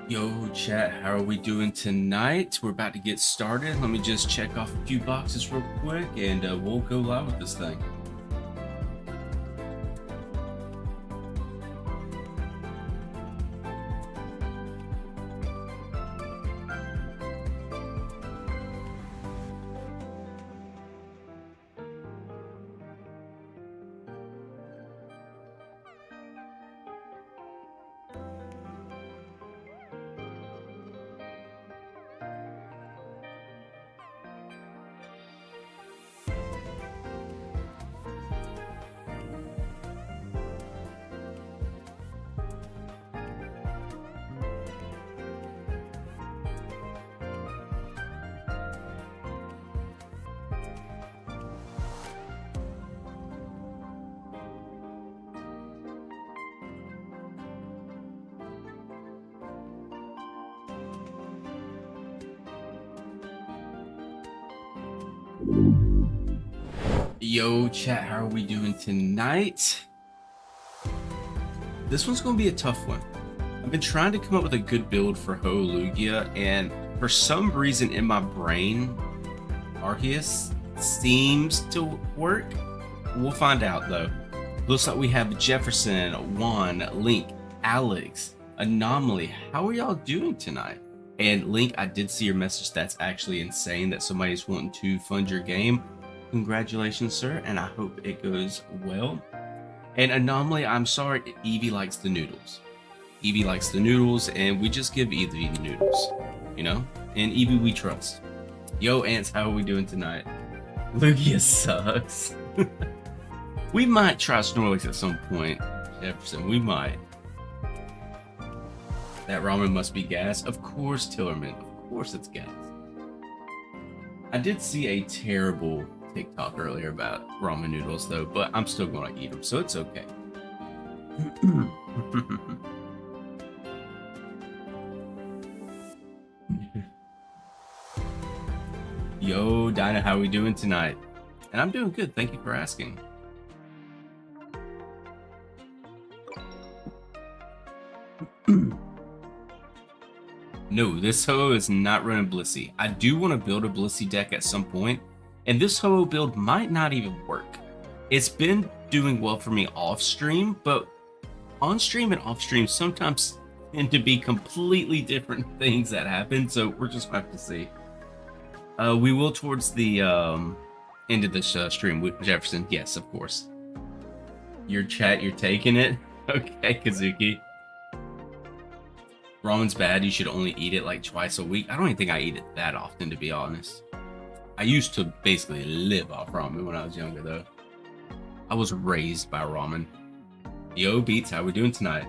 Yo, chat, how are we doing tonight? We're about to get started. Let me just check off a few boxes real quick and we'll go live with this thing. Yo, chat, how are we doing tonight? This one's going to be a tough one. I've been trying to come up with a good build for Lugia, and for some reason in my brain, Arceus seems to work. We'll find out though. Looks like we have Jefferson, Juan, Link, Alex, Anomaly. How are y'all doing tonight? And Link, I did see your message. That's actually insane that somebody's wanting to fund your game. Congratulations, sir, and I hope it goes well. And Anomaly, I'm sorry, Evie likes the noodles. Evie likes the noodles, and we just give Evie the noodles, you know? And Evie we trust. Yo, Ants, how are we doing tonight? Lugia sucks. We might try Snorlax at some point, Jefferson. We might. That ramen must be gas. Of course, Tillerman. Of course it's gas. I did see a terrible TikTok earlier about ramen noodles though, but I'm still gonna eat them, so it's okay. Yo, Dinah, how are we doing tonight? And I'm doing good, thank you for asking. No, this Ho is not running Blissey. I do want to build a Blissey deck at some point, and this Ho build might not even work. It's been doing well for me off stream, but on stream and off stream sometimes tend to be completely different things that happen, so we're just gonna have to see. We will towards the end of this stream with Jefferson. Yes, of course. Your chat, you're taking it? Okay, Kazuki. Ramen's bad. You should only eat it like twice a week. I don't even think I eat it that often, to be honest. I used to basically live off ramen when I was younger, though. I was raised by ramen. Yo, Beats, how we doing tonight?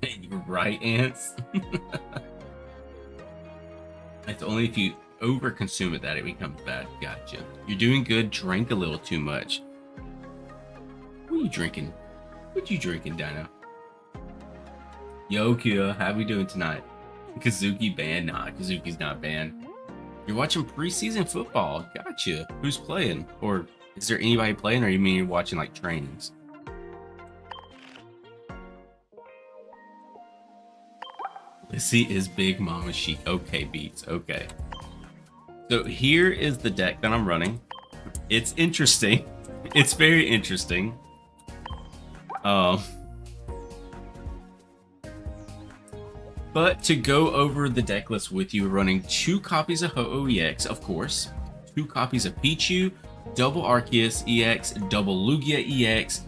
You're right, Ants. It's only if you overconsume it that it becomes bad. Gotcha. You're doing good. Drank a little too much. What are you drinking? What you drinking, Dino? Yo, Kia, how we doing tonight? Kazuki banned? Nah, Kazuki's not banned. You're watching preseason football. Gotcha. Who's playing? Or is there anybody playing, or you mean you're watching like trainings? Lissy is Big Mama Chic. Okay, Beats. Okay. So here is the deck that I'm running. It's interesting. It's very interesting. But to go over the deck list with you, we're running 2 copies of Ho-Oh EX, of course, 2 copies of Pichu, double Arceus EX, double Lugia EX,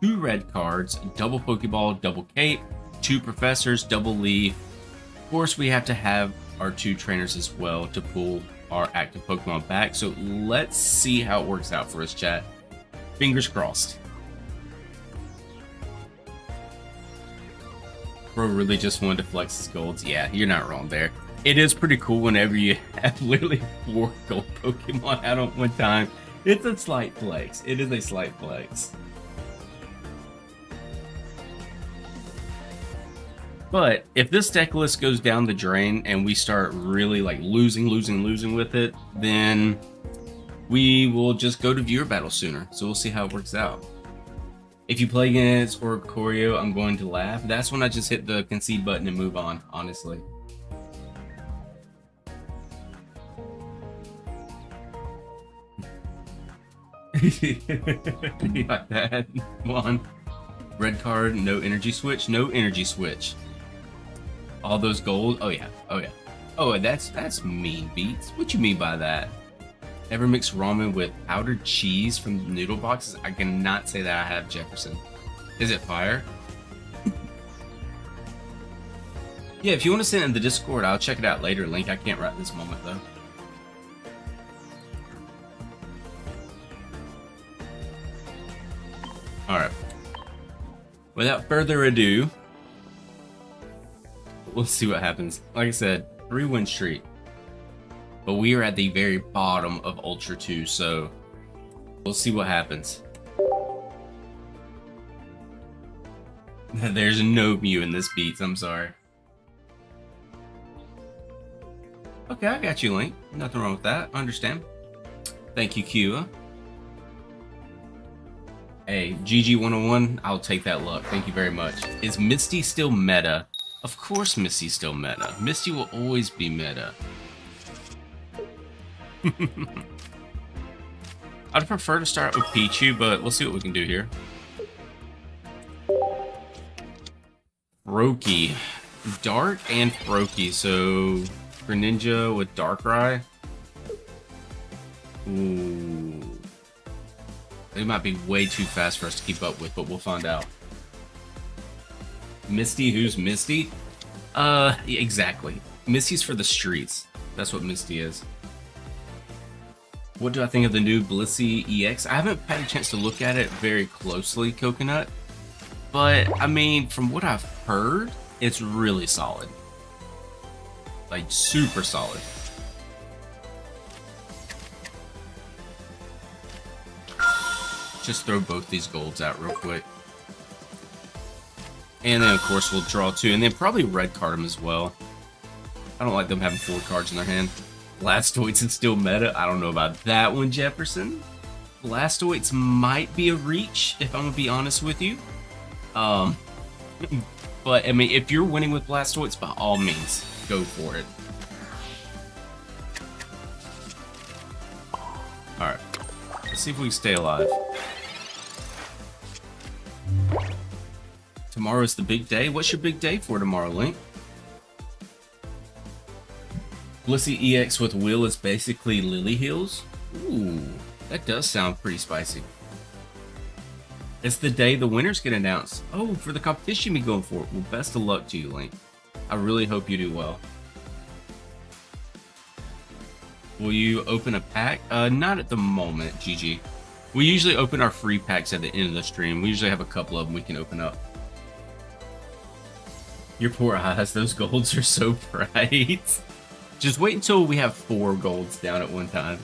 2 red cards, double Poké Ball, double Cape, 2 professors, double Lee. Of course, we have to have our 2 trainers as well to pull our active Pokemon back. So let's see how it works out for us, chat. Fingers crossed. Bro really just wanted to flex his golds. Yeah, you're not wrong there. It is pretty cool whenever you have literally 4 gold Pokemon out at one time. It's a slight flex. It is a slight flex. But if this deck list goes down the drain and we start really like losing with it, then we will just go to viewer battle sooner. So we'll see how it works out. If you play against Oricorio, I'm going to laugh. That's when I just hit the concede button and move on, honestly. Like that. Come on. Red card, no energy switch, no energy switch. All those gold. Oh yeah. Oh yeah. Oh, that's mean beats. What you mean by that? Ever mix ramen with powdered cheese from the noodle boxes? I cannot say that I have, Jefferson. Is it fire? Yeah, if you want to send it in the Discord, I'll check it out later. Link, I can't write this moment though. Alright. Without further ado, we'll see what happens. Like I said, 3-win streak. But we are at the very bottom of Ultra 2, so we'll see what happens. There's no Mew in this beats, I'm sorry. Okay, I got you, Link. Nothing wrong with that. I understand. Thank you, Kua. Hey, GG 101, I'll take that luck. Thank you very much. Is Misty still meta? Of course Misty's still meta. Misty will always be meta. I'd prefer to start with Pichu, but we'll see what we can do here. Froakie. Dark and Froakie, so Greninja with Darkrai. Ooh. They might be way too fast for us to keep up with, but we'll find out. Misty, who's Misty? Yeah, exactly. Misty's for the streets. That's what Misty is. What do I think of the new Blissey EX? I haven't had a chance to look at it very closely, Coconut. But, I mean, from what I've heard, it's really solid. Like, super solid. Just throw both these golds out real quick. And then, of course, we'll draw 2. And then probably red card them as well. I don't like them having 4 cards in their hand. Blastoids is still meta. I don't know about that one, Jefferson. Blastoids might be a reach, if I'm going to be honest with you. But, I mean, if you're winning with Blastoids, by all means, go for it. Alright. Let's see if we can stay alive. Tomorrow's the big day. What's your big day for tomorrow, Link? Blissey EX with Will is basically Lily Hills. Ooh, that does sound pretty spicy. It's the day the winners get announced. Oh, for the competition you'll be going for. Well, best of luck to you, Link. I really hope you do well. Will you open a pack? Not at the moment, GG. We usually open our free packs at the end of the stream. We usually have a couple of them we can open up. Your poor eyes, those golds are so bright. Just wait until we have 4 golds down at one time.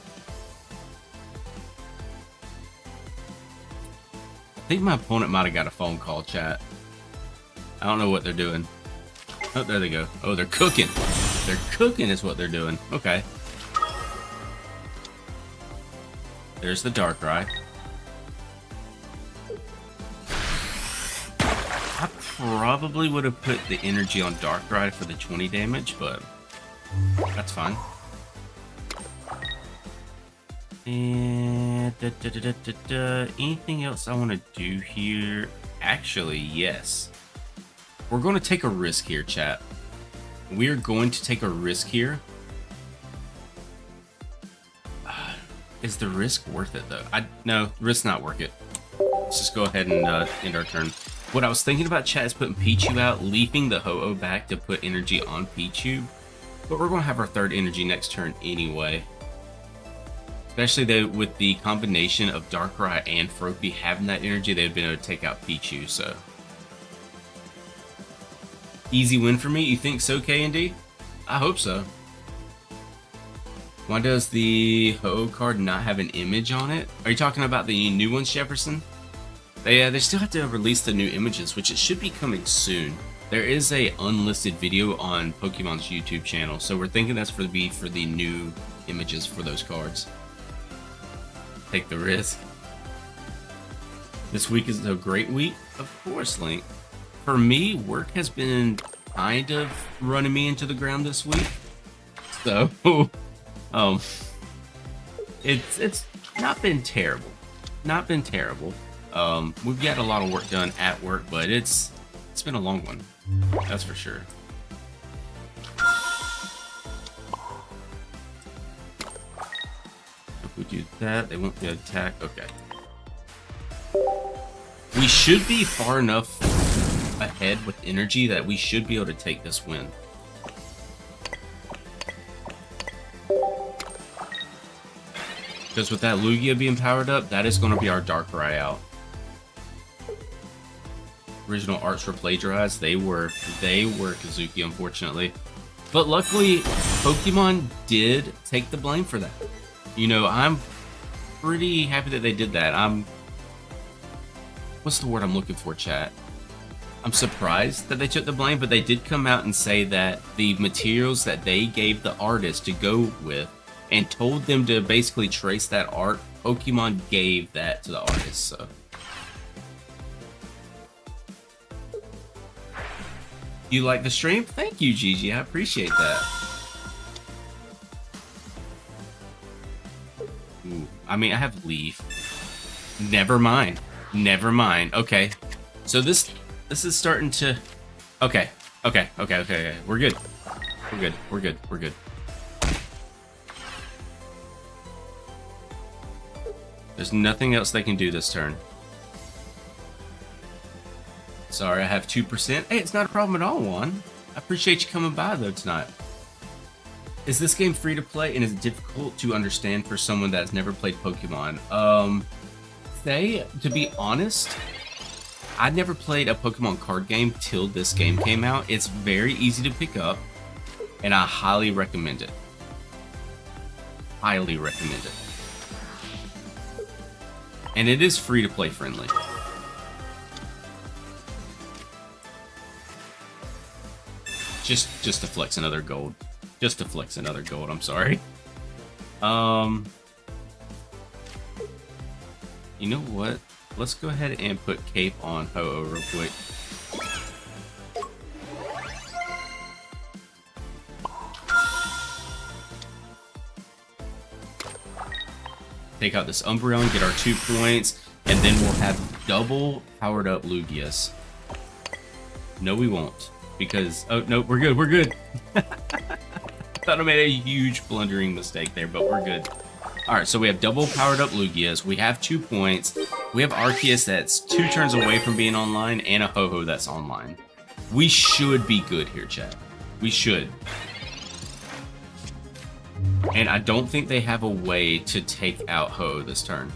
I think my opponent might have got a phone call, chat. I don't know what they're doing. Oh, there they go. Oh, they're cooking. They're cooking is what they're doing. Okay. There's the Darkrai. I probably would have put the energy on Darkrai for the 20 damage, but that's fine. And anything else I want to do here? Actually, yes. We're going to take a risk here, chat. We're going to take a risk here. Is the risk worth it, though? No, risk's not worth it. Let's just go ahead and end our turn. What I was thinking about, chat, is putting Pichu out, leaping the Ho-Oh back to put energy on Pichu. But we're going to have our 3rd energy next turn anyway. Especially with the combination of Darkrai and Froakie having that energy, they've been able to take out Pichu, so. Easy win for me? You think so, K&D? I hope so. Why does the Ho-Oh card not have an image on it? Are you talking about the new ones, Jefferson? They still have to release the new images, which it should be coming soon. There is a unlisted video on Pokemon's YouTube channel, so we're thinking that's for the new images for those cards. Take the risk. This week is a great week, of course, Link. For me, work has been kind of running me into the ground this week. So, it's not been terrible. Not been terrible. We've got a lot of work done at work, but it's been a long one. That's for sure. If we do that, they won't be able to attack. Okay. We should be far enough ahead with energy that we should be able to take this win. Because with that Lugia being powered up, that is going to be our Darkrai out. Original arts were plagiarized. They were Kazuki, unfortunately. But luckily, Pokemon did take the blame for that. You know, I'm pretty happy that they did that. What's the word I'm looking for, chat? I'm surprised that they took the blame, but they did come out and say that the materials that they gave the artist to go with and told them to basically trace that art, Pokemon gave that to the artist, so. You like the stream? Thank you, Gigi. I appreciate that. Ooh, I mean, I have Leaf. Never mind. Never mind. Okay. So this is starting to... Okay. We're good. We're good. There's nothing else they can do this turn. Sorry, I have 2%. Hey, it's not a problem at all, Juan. I appreciate you coming by, though, tonight. Is this game free to play, and is it difficult to understand for someone that's never played Pokemon? To be honest, I never played a Pokemon card game till this game came out. It's very easy to pick up, and I highly recommend it. Highly recommend it. And it is free to play friendly. Just to flex another gold. Just to flex another gold, I'm sorry. You know what? Let's go ahead and put Cape on Ho-Oh real quick. Take out this Umbreon, get our 2 points, and then we'll have double powered up Lugias. No, we won't. Because, oh, no, we're good. Thought I made a huge blundering mistake there, but we're good. Alright, so we have double powered up Lugias, we have 2 points, we have Arceus that's 2 turns away from being online, and a Ho-Oh that's online. We should be good here, chat. We should. And I don't think they have a way to take out Ho-Oh this turn.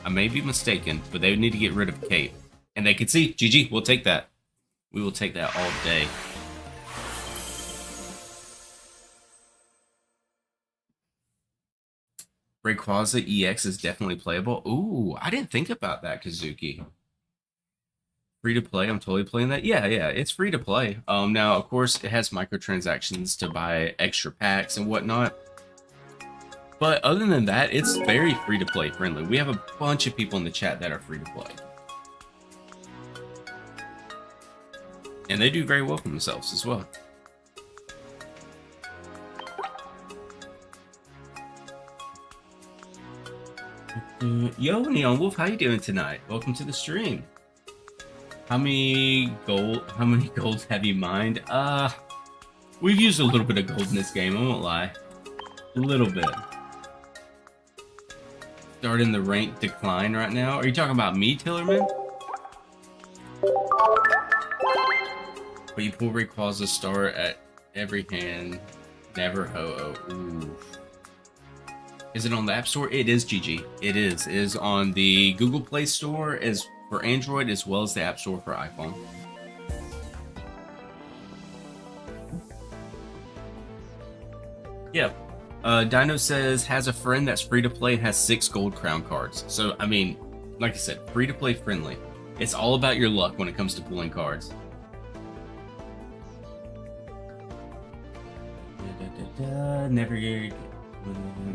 I may be mistaken, but they would need to get rid of Cape. And they can see, GG, we'll take that. We will take that all day. Rayquaza EX is definitely playable. Ooh, I didn't think about that, Kazuki. Free to play, I'm totally playing that. Yeah, it's free to play. Now, of course, it has microtransactions to buy extra packs and whatnot. But other than that, it's very free to play friendly. We have a bunch of people in the chat that are free to play. And they do very well for themselves as well. Yo, Neon Wolf, how you doing tonight? Welcome to the stream. How many golds have you mined? We've used a little bit of gold in this game, I won't lie. A little bit. Starting the rank decline right now. Are you talking about me, Tillerman? But you pull Rayquaza star at every hand, never Ho-Oh. Ooh. Is it on the App Store? It is, GG. It is. It is on the Google Play Store as for Android as well as the App Store for iPhone. Yeah. Dino says, has a friend that's free to play and has 6 gold crown cards. So, I mean, like I said, free to play friendly. It's all about your luck when it comes to pulling cards. Never get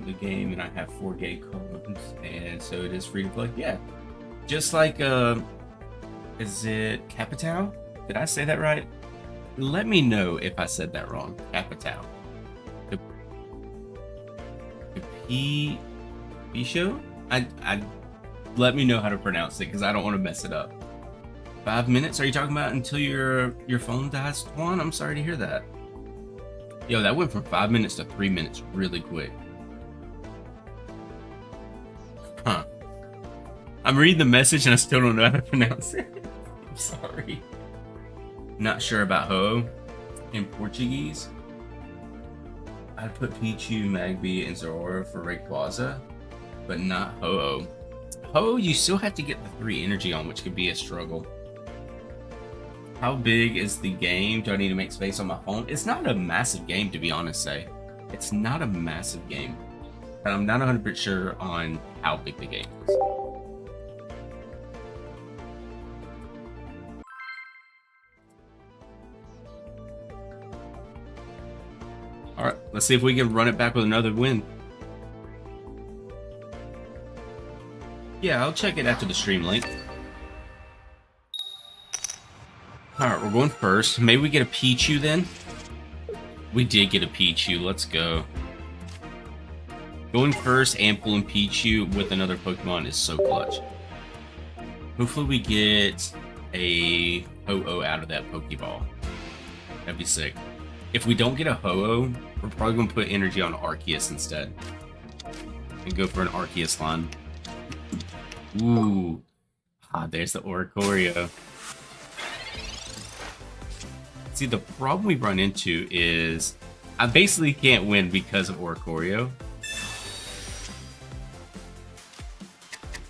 the game, and I have 4 gay cards, and so it is free to play. Yeah, Just like is it Capitao? Did I say that right? Let me know if I said that wrong. Capitao. Pichu? I let me know how to pronounce it because I don't want to mess it up. 5 minutes? Are you talking about until your phone dies, Twan? I'm sorry to hear that. Yo, that went from 5 minutes to 3 minutes really quick. Huh. I'm reading the message and I still don't know how to pronounce it. I'm sorry. Not sure about Ho in Portuguese. I'd put Pichu, Magby, and Zorora for Rayquaza, but not Ho-Oh. Ho-Oh, you still have to get the 3 energy on, which could be a struggle. How big is the game? Do I need to make space on my phone? It's not a massive game, to be honest, say. It's not a massive game. But I'm not 100% sure on how big the game is. Alright, let's see if we can run it back with another win. Yeah, I'll check it after the stream link. Alright, we're going first. Maybe we get a Pichu then? We did get a Pichu. Let's go. Going first and pulling Pichu with another Pokemon is so clutch. Hopefully we get a Ho-Oh out of that Poké Ball. That'd be sick. If we don't get a Ho-Oh, we're probably going to put energy on Arceus instead. And go for an Arceus line. Ooh. Ah, there's the Oricorio. See, the problem we run into is I basically can't win because of Oricorio.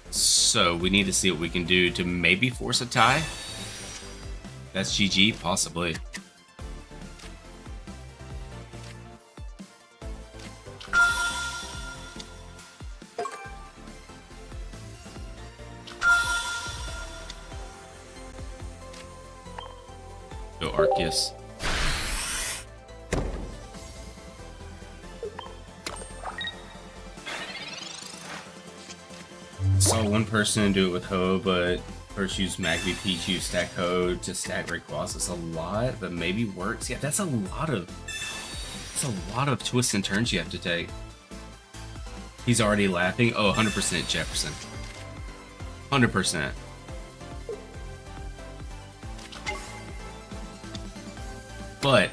So we need to see what we can do to maybe force a tie. That's GG, possibly. Go Arceus. Saw one person do it with Ho, but first use Magby, Pichu, stack Ho to stack Rayquaza. It's a lot, but maybe works. Yeah, that's a lot of twists and turns you have to take. He's already laughing. Oh, 100% Jefferson. 100%. But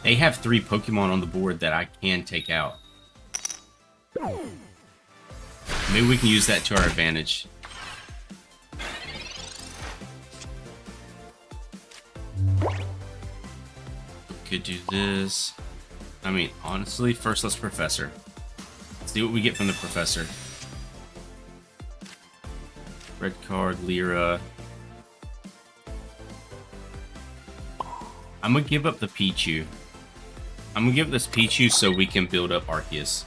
they have 3 Pokemon on the board that I can take out. Maybe we can use that to our advantage. We could do this. I mean, honestly, first let's Professor. Let's see what we get from the Professor. Red card, Lyra. I'm gonna give up the Pichu. I'm gonna give this Pichu so we can build up Arceus.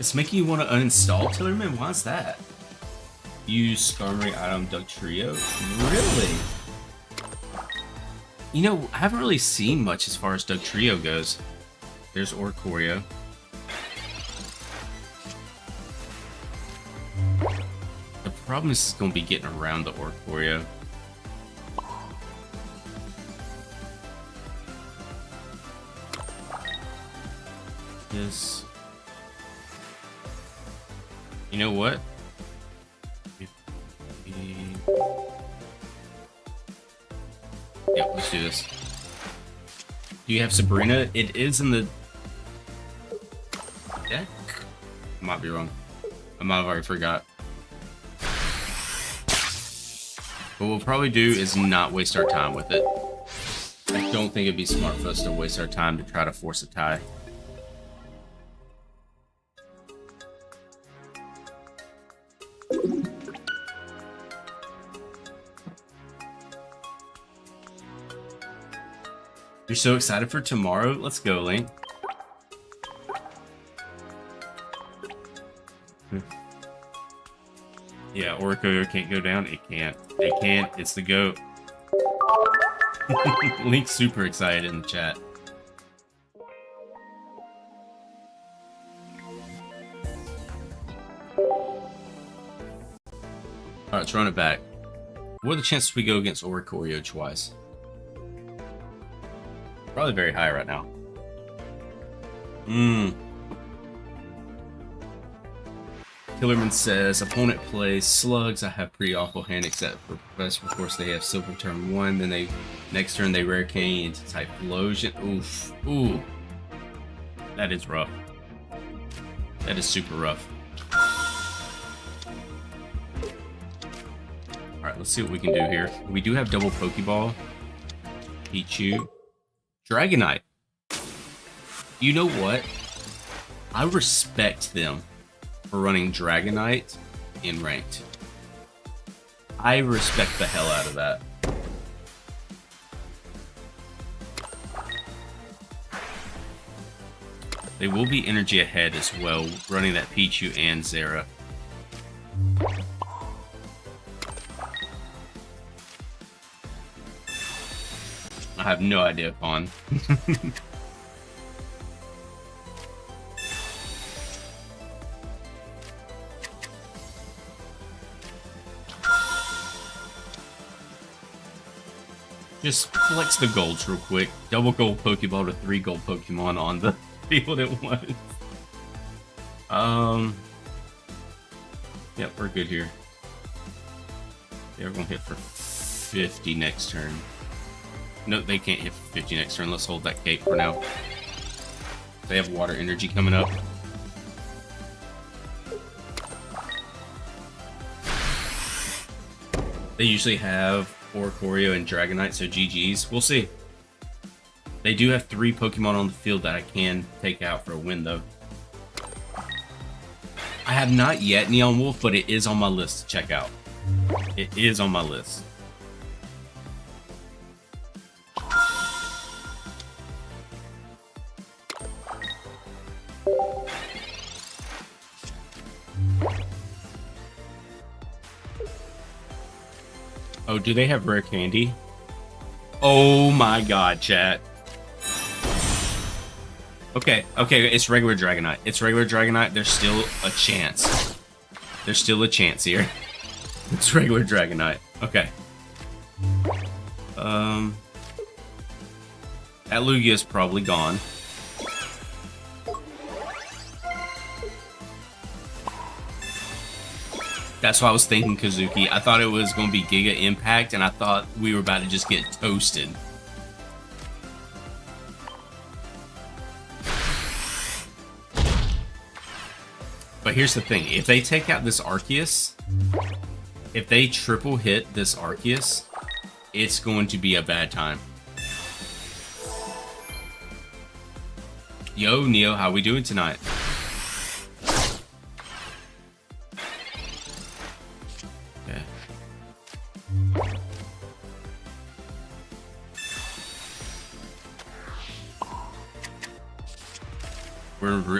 It's making you want to uninstall Tillerman? Why is that? Use Skarmory item Dugtrio? Really? You know, I haven't really seen much as far as Dugtrio goes. There's Oricorio. The problem is going to be getting around the Oricorio. Yes. You know what? Yeah, let's do this. Do you have Sabrina? It is in the deck? I might be wrong. I might have already forgot. What we'll probably do is not waste our time with it. I don't think it'd be smart for us to waste our time to try to force a tie. You're so excited for tomorrow? Let's go, Link. Yeah, Oricorio can't go down. It can't. It can't. It's the GOAT. Link's super excited in the chat. Alright, let's run it back. What are the chances we go against Oricorio twice? Probably very high right now. Killerman says, opponent plays slugs. I have pretty awful hand except for Professor. Of course, they have silver turn 1. Then they next turn they rare cane into Typhlosion. Oof. Ooh. That is rough. That is super rough. Alright, let's see what we can do here. We do have double Poké Ball. Pichu. Dragonite. You know what? I respect them for running Dragonite in ranked. I respect the hell out of that. They will be energy ahead as well, running that Pichu and Zera. I have no idea, Pawn. Just flex the golds real quick. Double gold Pokeball to 3 gold Pokemon on the field at once. Yep, we're good here. Yeah, we're gonna hit for 50 next turn. No, they can't hit for 50 next turn. Let's hold that cake for now. They have water energy coming up. They usually have Oricorio and Dragonite, so GG's. We'll see. They do have 3 Pokemon on the field that I can take out for a win, though. I have not yet Neon Wolf, but it is on my list to check out. It is on my list. Oh, do they have rare candy? Oh my god, chat. Okay, it's regular Dragonite. It's regular Dragonite. There's still a chance. There's still a chance here. It's regular Dragonite. Okay. That Lugia is probably gone. That's why I was thinking Kazuki. I thought it was going to be Giga Impact, and I thought we were about to just get toasted. But here's the thing. If they take out this Arceus, if they triple hit this Arceus, it's going to be a bad time. Yo, Neo, how we doing tonight?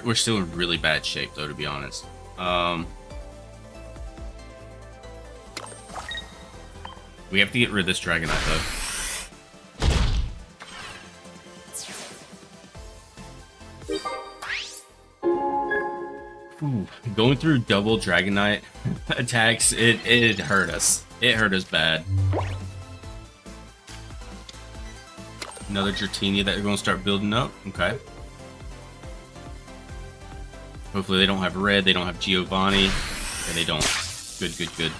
We're still in really bad shape, though, to be honest. We have to get rid of this Dragonite, though. Ooh, going through double Dragonite attacks, it hurt us. It hurt us bad. Another Dratini that we're going to start building up. Okay. Hopefully they don't have red, they don't have Giovanni. Yeah, they don't. Good, good, good.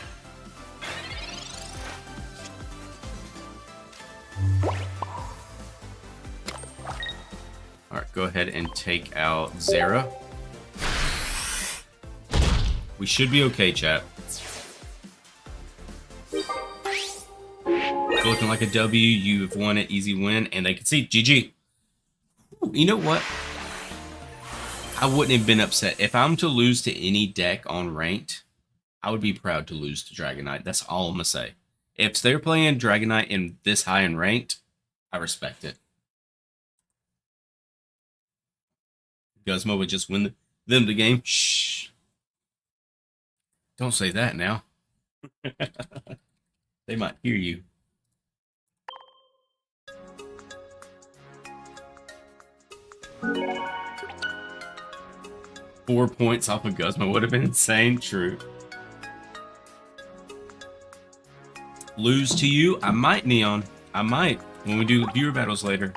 Alright, go ahead and take out Zera. We should be okay, chat. It's looking like a W. You've won it, easy win, and they can see GG. Ooh, you know what? I wouldn't have been upset. If I'm to lose to any deck on ranked, I would be proud to lose to Dragonite. That's all I'm going to say. If they're playing Dragonite in this high in ranked, I respect it. Guzmo would just win them the game. Shh. Don't say that now. They might hear you. 4 points off of Guzma would have been insane. True. Lose to you? I might, Neon. I might. When we do viewer battles later.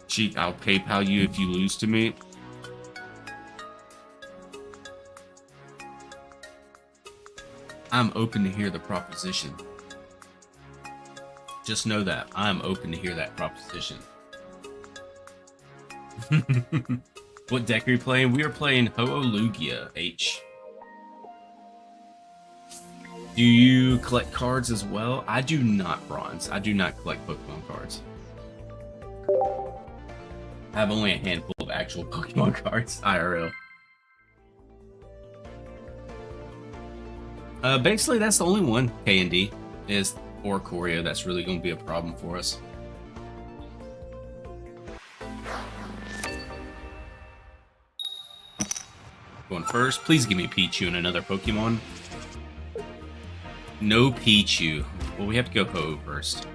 Cheap, I'll PayPal you if you lose to me. I'm open to hear the proposition. Just know that. I'm open to hear that proposition. What deck are you playing? We are playing Ho-Oh Lugia H. Do you collect cards as well? I do not, Bronze. I do not collect Pokemon cards. I have only a handful of actual Pokemon cards, IRL. Basically, that's the only one, K&D, is or Choreo. That's really going to be a problem for us. Going first. Please give me Pichu and another Pokemon. No Pichu. Well, we have to go Ho first.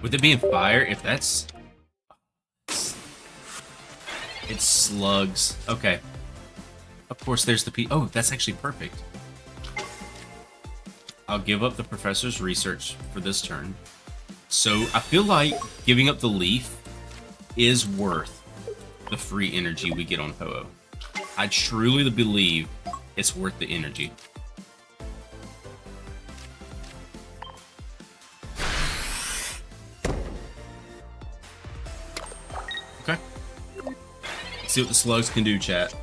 With it being fire, if that's... It's slugs. Okay. Of course, there's the P... Oh, that's actually perfect. I'll give up the professor's research for this turn. So, I feel like giving up the leaf is worth the free energy we get on Ho-Oh. I truly believe it's worth the energy. Okay. Let's see what the slugs can do, chat.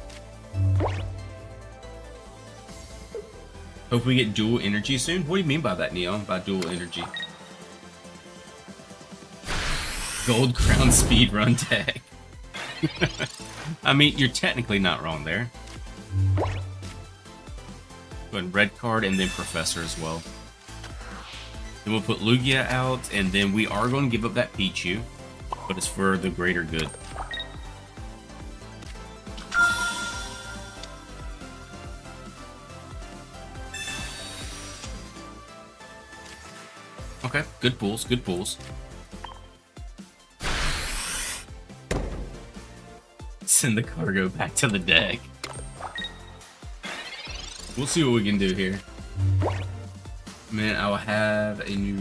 Hope we get dual energy soon. What do you mean by that, Neon? By dual energy? Gold Crown speedrun deck. I mean, you're technically not wrong there. Go ahead, red card and then Professor as well. Then we'll put Lugia out, and then we are going to give up that Pichu, but it's for the greater good. Okay, good pulls, good pulls. Send the cargo back to the deck. We'll see what we can do here. Man, I'll have a new...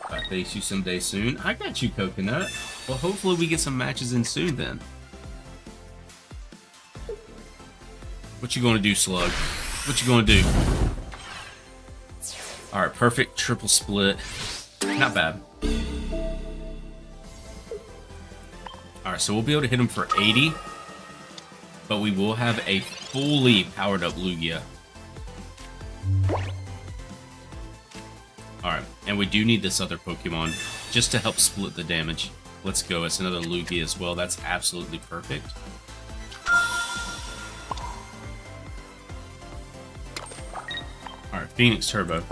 I face you someday soon. I got you, Coconut. Well, hopefully we get some matches in soon then. What you gonna do, Slug? What you gonna do? Alright, perfect triple split. Not bad. Alright, so we'll be able to hit him for 80. But we will have a fully powered up Lugia. Alright, and we do need this other Pokemon just to help split the damage. Let's go, it's another Lugia as well. That's absolutely perfect. Alright, Phoenix Turbo.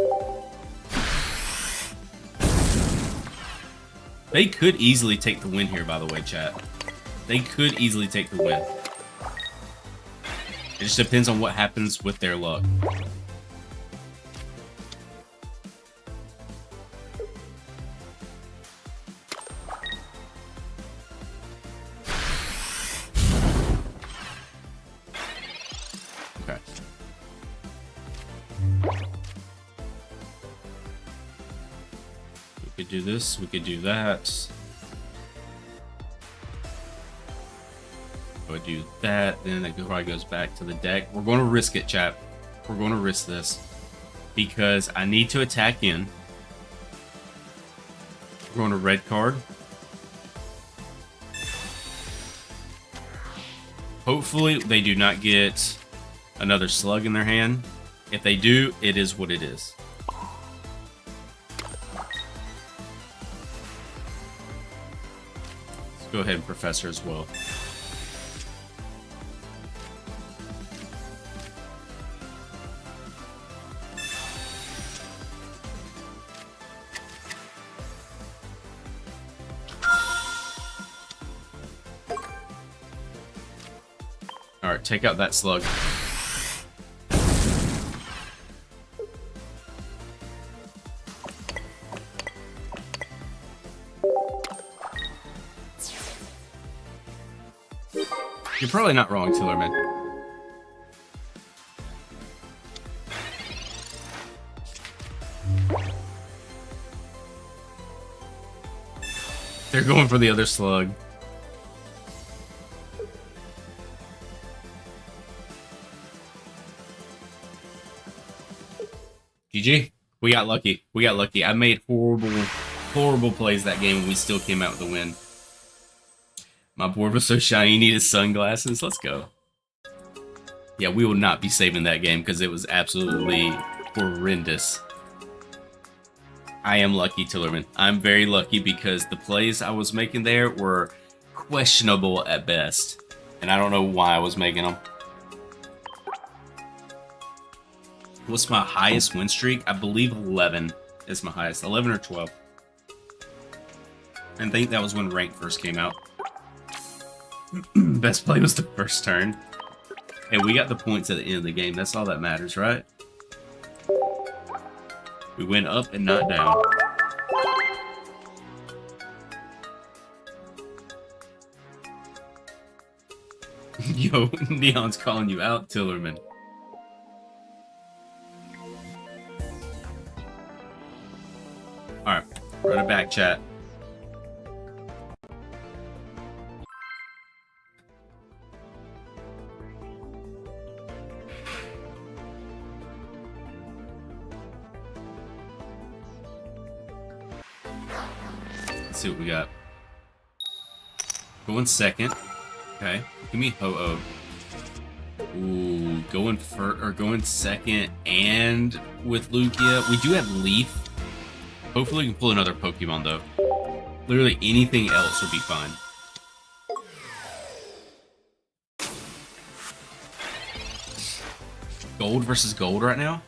They could easily take the win here, by the way, chat. They could easily take the win. It just depends on what happens with their luck. Okay. We could do this, we could do that. I would do that, then it probably goes back to the deck. We're going to risk it, chat. We're going to risk this because I need to attack in. We're going to red card. Hopefully they do not get another slug in their hand. If they do, it is what it is. Let's go ahead and Professor as well. Alright, take out that slug. You're probably not wrong, Tillerman. They're going for the other slug. GG. We got lucky. We got lucky. I made horrible plays that game and we still came out with a win. My board was so shiny, you needed sunglasses. Let's go. Yeah, we will not be saving that game because it was absolutely horrendous. I am lucky, Tillerman. I'm very lucky because the plays I was making there were questionable at best. And I don't know why I was making them. What's my highest win streak? I believe 11 is my highest. 11 or 12. I think that was when rank first came out. Best play was the first turn. Hey, we got the points at the end of the game. That's all that matters, right? We went up and not down. Yo, Neon's calling you out, Tillerman. Alright, run it back, chat. Let's see what we got. Going second. Okay. Give me Ho-Oh. Ooh, going second and with Lugia. We do have Leaf. Hopefully we can pull another Pokemon though. Literally anything else would be fine. Gold versus gold right now?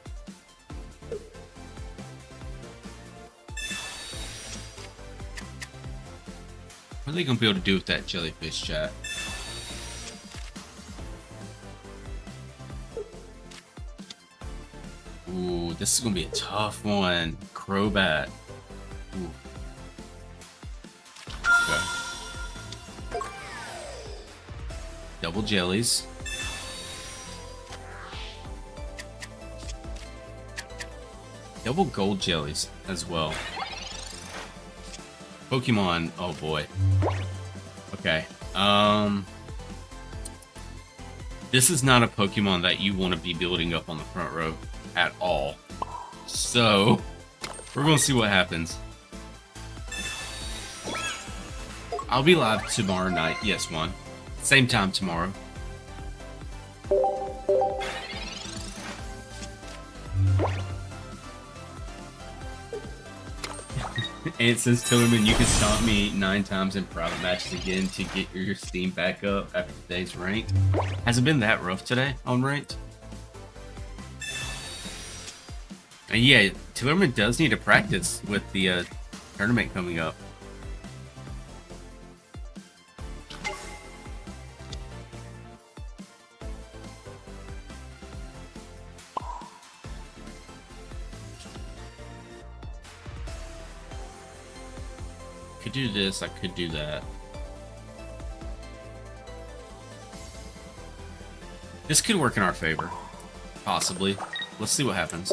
What are they gonna be able to do with that jellyfish, chat? Ooh, this is gonna be a tough one. Crobat. Ooh. Okay. Double jellies. Double gold jellies as well. Pokemon, oh boy. Okay. This is not a Pokemon that you want to be building up on the front row at all. So, we're gonna see what happens. I'll be live tomorrow night. Yes, Juan. Same time tomorrow. And it says, Tillerman, you can stomp me 9 times in private matches again to get your Steam back up after today's ranked. Has it been that rough today on ranked? And yeah, Tillerman does need to practice with the tournament coming up. Could do this, I could do that. This could work in our favor. Possibly. Let's see what happens.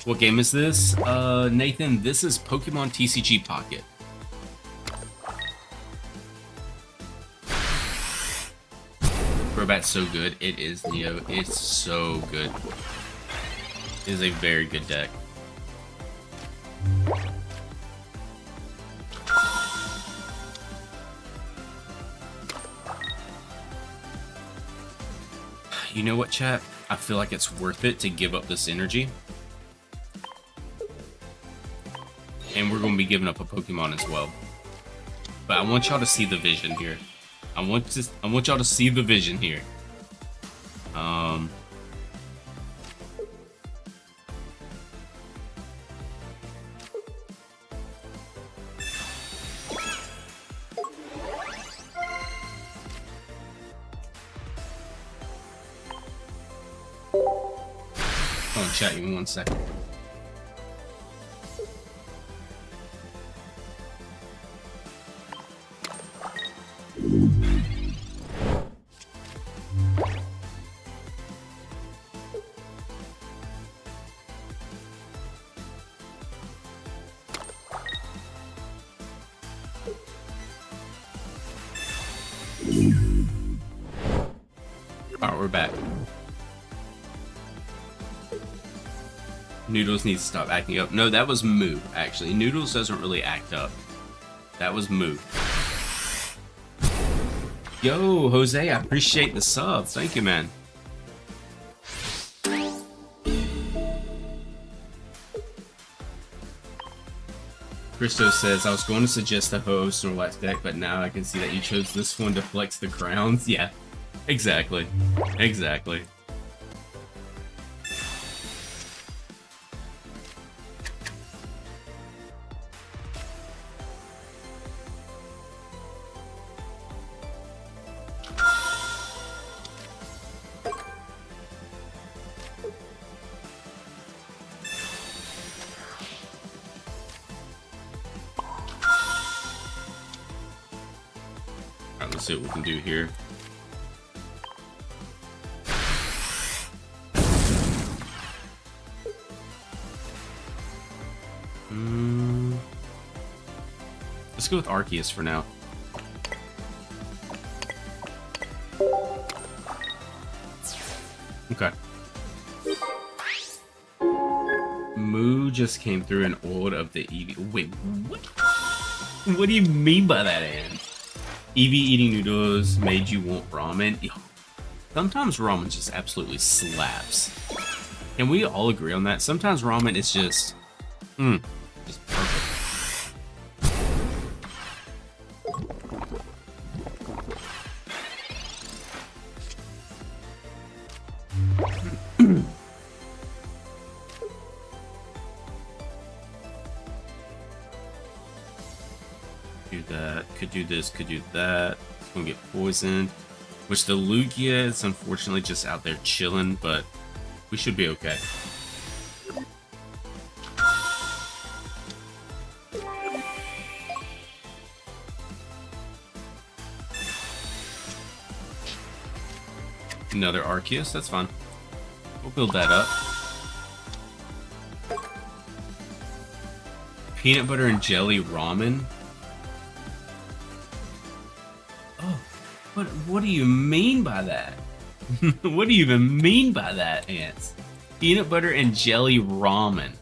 What game is this? Nathan, this is Pokemon TCG Pocket. Crobat's so good. It is, Neo. It's so good. It is a very good deck. You know what, chat? I feel like it's worth it to give up this energy. And we're going to be giving up a Pokemon as well. But I want y'all to see the vision here. I want y'all to see the vision here. Hold on, chat, give me 1 second. Alright, we're back. Noodles needs to stop acting up. No, that was Moo, actually. Noodles doesn't really act up. That was Moo. Yo, Jose, I appreciate the sub. Thank you, man. Christo says, I was going to suggest the Ho-Oh Snorlax deck, but now I can see that you chose this one to flex the crowns. Yeah, exactly. Exactly. Let's see what we can do here. Let's go with Arceus for now. Okay. Moo just came through an ult of the Eevee. Wait, what? What do you mean by that, Anne? Eevee eating noodles made you want ramen. Sometimes ramen just absolutely slaps. Can we all agree on that? Sometimes ramen is just perfect. Do that, could do this, could do that. It's gonna get poisoned. Which the Lugia is unfortunately just out there chilling, but we should be okay. Another Arceus, that's fine. We'll build that up. Peanut butter and jelly ramen. Oh, what do you mean by that? What do you even mean by that, Ants? Peanut butter and jelly ramen.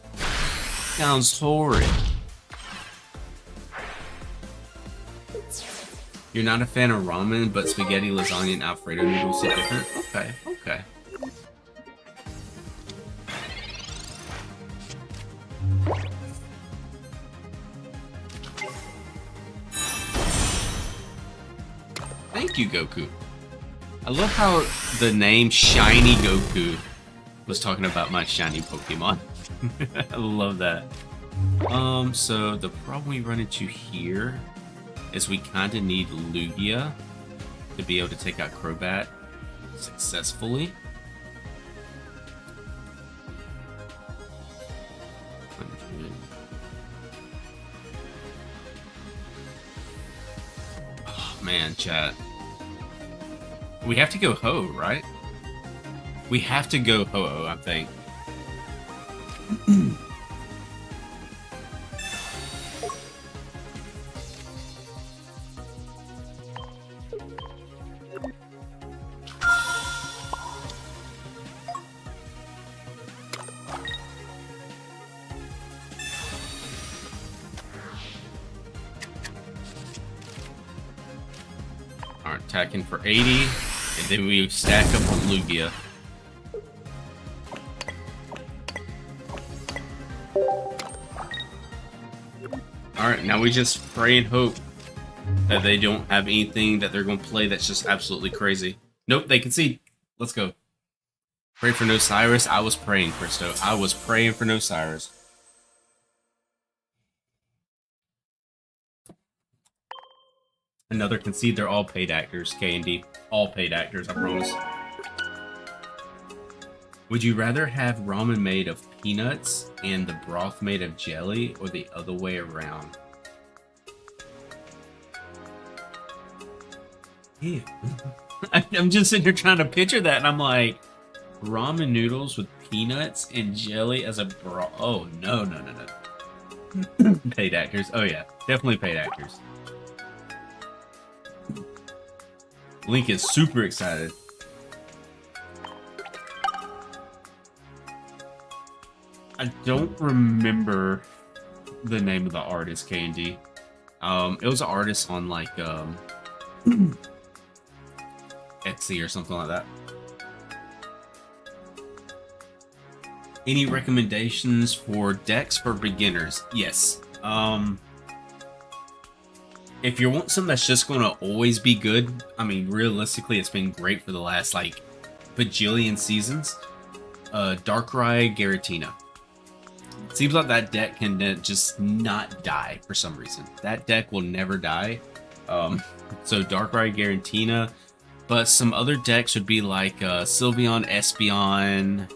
Sounds horrid. You're not a fan of ramen, but spaghetti, lasagna, and Alfredo noodles are different? Okay, okay. Thank you, Goku. I love how the name Shiny Goku was talking about my shiny Pokemon. I love that. So the problem we run into here is we kind of need Lugia to be able to take out Crobat successfully. Oh man, chat. We have to go Ho, right? We have to go Ho, I think. Alright, attacking for 80, and then we stack up on Lugia. Alright, now we just pray and hope that they don't have anything that they're going to play that's just absolutely crazy. Nope, they concede. Let's go. Pray for no Cyrus. I was praying, Christo. I was praying for no Cyrus. Another concede. They're all paid actors, K and D. All paid actors, I promise. Would you rather have ramen made of peanuts and the broth made of jelly, or the other way around? Ew. I'm just sitting here trying to picture that, and I'm like, ramen noodles with peanuts and jelly as a broth. Oh, no, no, no, no. Paid actors. Oh, yeah. Definitely paid actors. Link is super excited. I don't remember the name of the artist, Candy. It was an artist on like Etsy or something like that. Any recommendations for decks for beginners? Yes. If you want something that's just going to always be good, I mean, realistically, it's been great for the last like bajillion seasons. Darkrai Giratina. Seems like that deck can just not die for some reason. That deck will never die. So Darkrai Giratina, but some other decks would be like Sylveon, Espeon,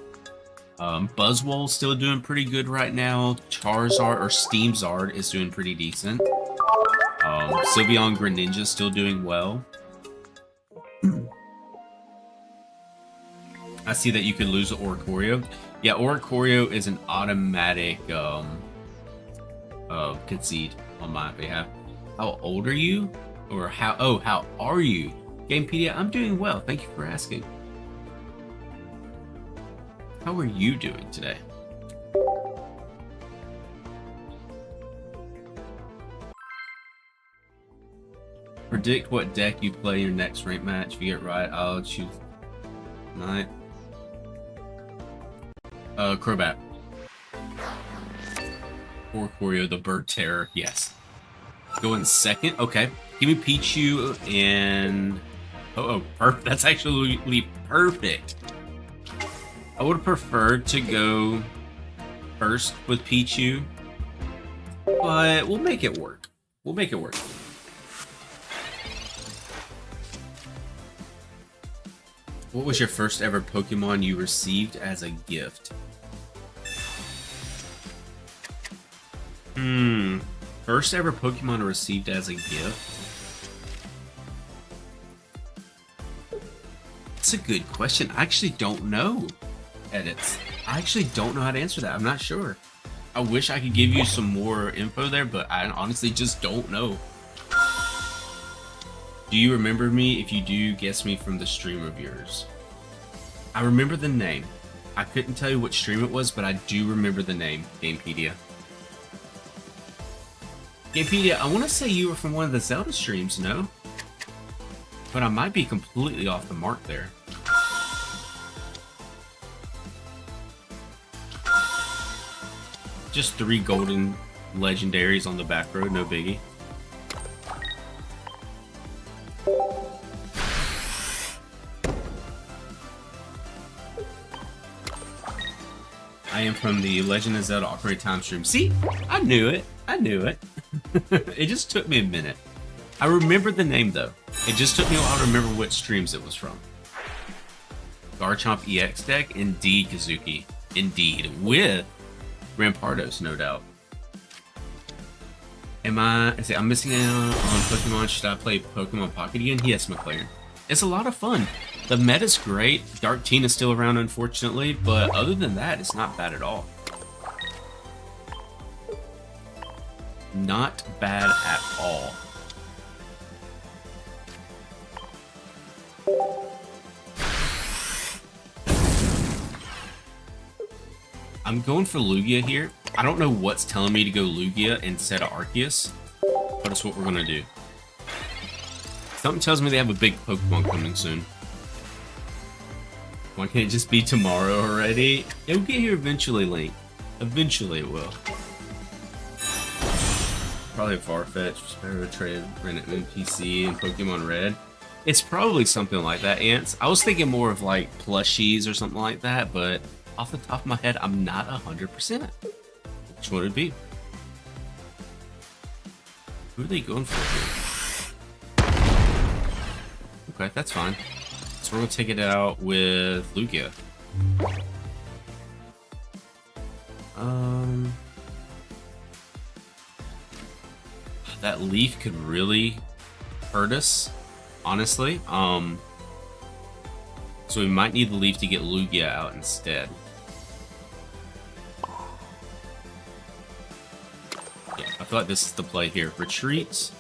Buzzwole's still doing pretty good right now. Charizard or Steamzard is doing pretty decent. Sylveon Greninja's still doing well. I see that you could lose Oricorio. Yeah, Oricorio is an automatic concede on my behalf. How old are you? Or how are you? Gamepedia, I'm doing well. Thank you for asking. How are you doing today? Predict what deck you play your next ranked match. If you get right, I'll choose Knight. Crobat. Oricorio, the Bird Terror. Yes. Go in second. Okay. Give me Pichu and... Oh, perfect. That's actually perfect. I would have preferred to go first with Pichu, but we'll make it work. We'll make it work. What was your first ever Pokemon you received as a gift? First ever Pokemon I received as a gift? That's a good question. I actually don't know. Edits. I actually don't know how to answer that. I'm not sure. I wish I could give you some more info there, but I honestly just don't know. Do you remember me? If you do, guess me from the stream of yours. I remember the name. I couldn't tell you what stream it was, but I do remember the name, Gamepedia. Gamepedia, I want to say you were from one of the Zelda streams, no? But I might be completely off the mark there. Just 3 golden legendaries on the back road, no biggie. I am from the Legend of Zelda Ocarina of Time stream. See? I knew it. I knew it. It just took me a minute. I remember the name, though. It just took me a while to remember what streams it was from. Garchomp EX deck? Indeed, Kazuki. Indeed. With Rampardos, no doubt. I'm missing out on Pokemon. Should I play Pokemon Pocket again? Yes, McLaren. It's a lot of fun. The meta's great. Dark Tina's still around, unfortunately, but other than that, it's not bad at all. Not bad at all. I'm going for Lugia here. I don't know what's telling me to go Lugia instead of Arceus, but it's what we're gonna do. Something tells me they have a big Pokemon coming soon. Why can't it just be tomorrow already? It'll get here eventually, Link. Eventually it will. Probably a Farfetch, Sparrow Trade, Ren NPC, and Pokemon Red. It's probably something like that, Ants. I was thinking more of like plushies or something like that, but off the top of my head, I'm not 100%. Which one would it be? Who are they going for here? Okay, that's fine. So we're gonna take it out with Lugia. That leaf could really hurt us, honestly. So we might need the leaf to get Lugia out instead. Yeah, I feel like this is the play here. Retreat.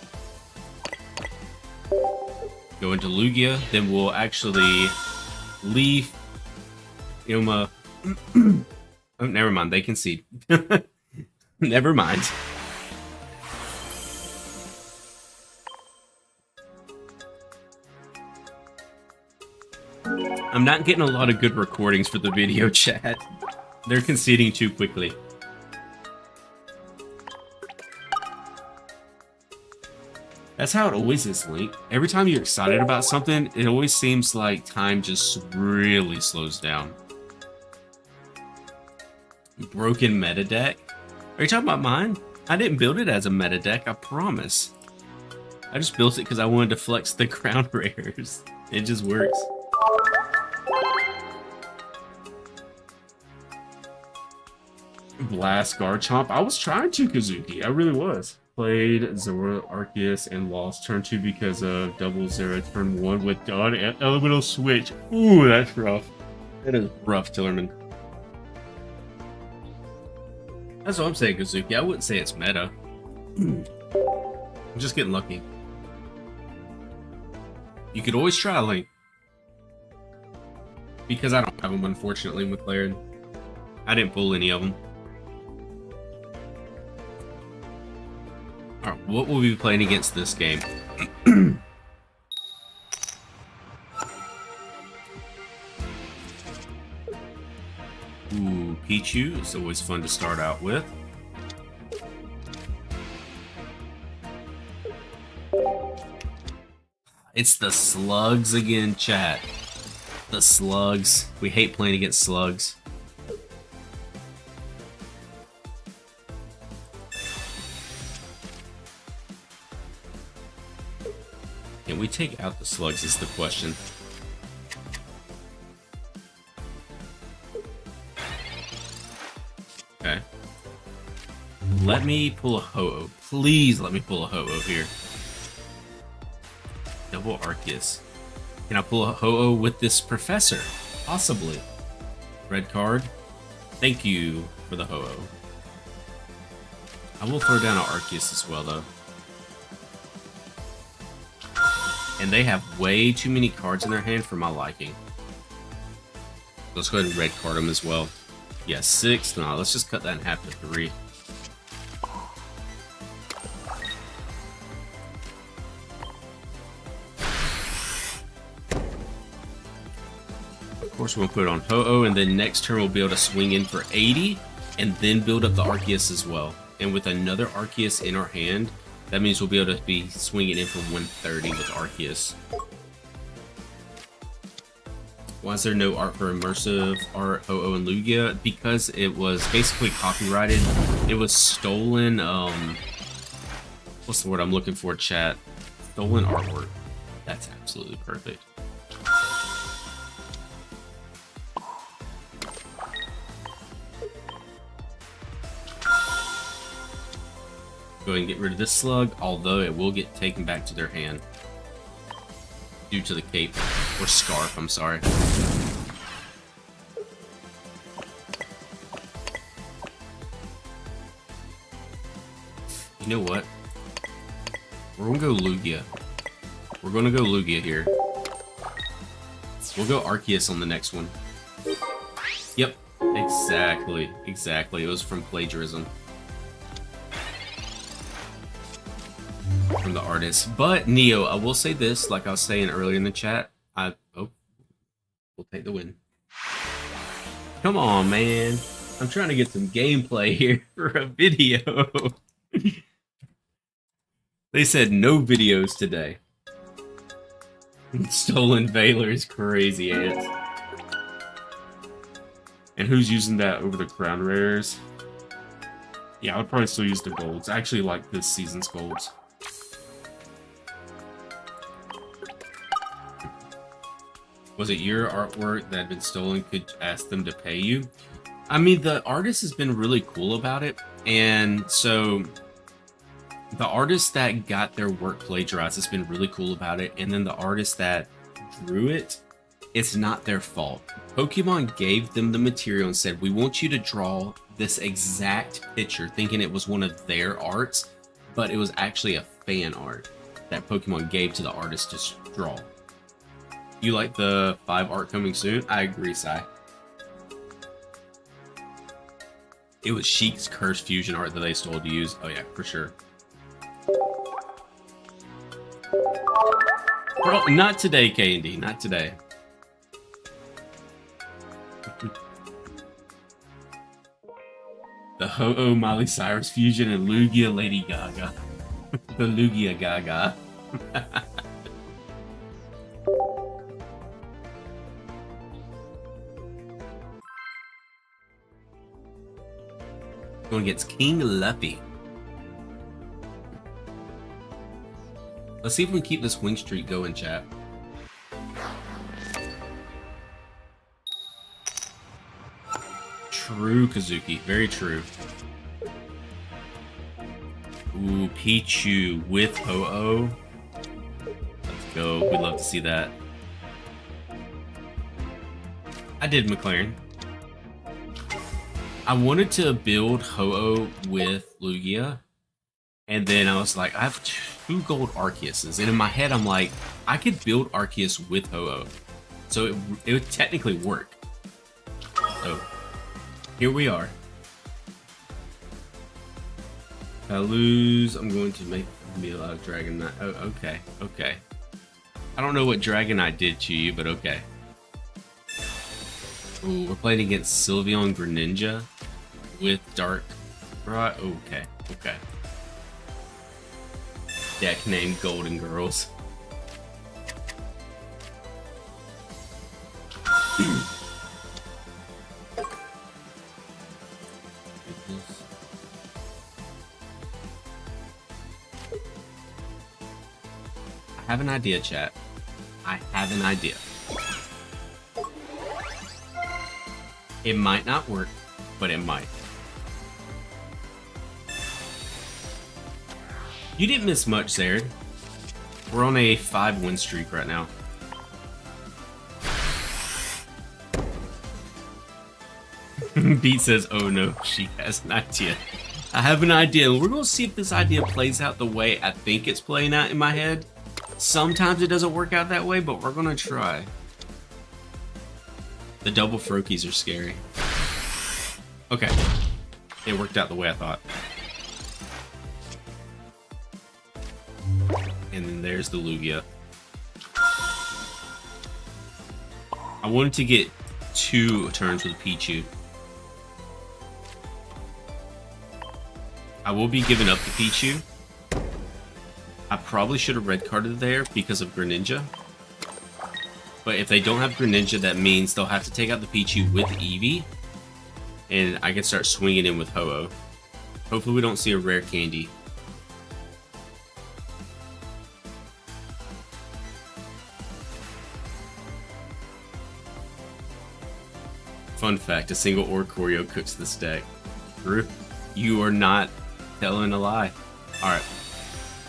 Go into Lugia, then we'll actually leaf Ilma Oh, never mind. They concede. Never mind. I'm not getting a lot of good recordings for the video chat. They're conceding too quickly. That's how it always is, Link. Every time you're excited about something, it always seems like time just really slows down. Broken meta deck? Are you talking about mine? I didn't build it as a meta deck, I promise. I just built it because I wanted to flex the crown rares. It just works. Blast Garchomp. I was trying to, Kazuki. I really was. Played Zora Arceus and lost turn 2 because of double zero turn 1 with Dawn and Elemental Switch. Ooh, that's rough. That is rough, Tillerman. That's what I'm saying, Kazuki. I wouldn't say it's meta. I'm just getting lucky. You could always try, Link. Because I don't have them, unfortunately, with McLaren. I didn't pull any of them. Alright, what will we be playing against this game? Ooh, Pichu is always fun to start out with. It's the slugs again, chat. The slugs. We hate playing against slugs. Can we take out the slugs is the question. Okay. Let me pull a Ho-Oh. Please let me pull a Ho-Oh here. Double Arceus. Can I pull a Ho-Oh with this Professor? Possibly. Red card. Thank you for the Ho-Oh. I will throw down an Arceus as well, though. And they have way too many cards in their hand for my liking. Let's go ahead and red card them as well. Yeah, 6. No, let's just cut that in half to 3. Of course, we're going to put it on Ho-Oh, and then next turn we'll be able to swing in for 80, and then build up the Arceus as well. And with another Arceus in our hand, that means we'll be able to be swinging in for 130 with Arceus. Why is there no art for immersive art, Ho-Oh and Lugia? Because it was basically copyrighted. It was stolen, what's the word I'm looking for, chat? Stolen artwork. That's absolutely perfect. Go ahead and get rid of this slug, although it will get taken back to their hand due to the cape or scarf. I'm sorry. You know what? We're gonna go Lugia. We're gonna go Lugia here. We'll go Arceus on the next one. Yep, exactly. It was from plagiarism. From the artist. But Neo, I will say this, like I was saying earlier in the chat, we'll take the win. Come on, man. I'm trying to get some gameplay here for a video. They said no videos today. Stolen Valor is crazy ants. And who's using that over the crown rares? Yeah, I would probably still use the golds. I actually like this season's golds. Was it your artwork that had been stolen? Could ask them to pay you? I mean, the artist has been really cool about it. And so the artist that got their work plagiarized has been really cool about it. And then the artist that drew it, it's not their fault. Pokemon gave them the material and said, we want you to draw this exact picture, thinking it was one of their arts, but it was actually a fan art that Pokemon gave to the artist to draw. You like the 5 art coming soon? I agree, Sai. It was Sheik's Curse fusion art that they stole to use. Oh yeah, for sure. Bro, not today, K&D. Not today. The Ho-Oh Miley Cyrus fusion and Lugia Lady Gaga. The Lugia Gaga. Going against King Luffy. Let's see if we can keep this win streak going, chat. True, Kazuki. Very true. Ooh, Pichu with Ho-Oh. Let's go. We'd love to see that. I did, McLaren. I wanted to build Ho-Oh with Lugia. And then I was like, I have 2 gold Arceuses. And in my head, I'm like, I could build Arceus with Ho-Oh. So it would technically work. So, here we are. If I lose, I'm going to make me a lot of Dragonite. Oh, okay, okay. I don't know what Dragonite did to you, but okay. Ooh, we're playing against Sylveon Greninja with Dark. Right, okay, okay. Deck named Golden Girls. I have an idea, chat. I have an idea. It might not work, but it might. You didn't miss much, Zared. We're on a 5-win streak right now. Beat says, oh no, she has an idea. I have an idea. We're going to see if this idea plays out the way I think it's playing out in my head. Sometimes it doesn't work out that way, but we're going to try. The double Froakies are scary. Okay. It worked out the way I thought. And then there's the Lugia. I wanted to get 2 turns with Pichu. I will be giving up the Pichu. I probably should have red carded there because of Greninja. But if they don't have Greninja, that means they'll have to take out the Pichu with Eevee. And I can start swinging in with Ho-Oh. Hopefully we don't see a rare candy. Fun fact, a single Oricorio cooks this deck. Drew, you are not telling a lie. Alright.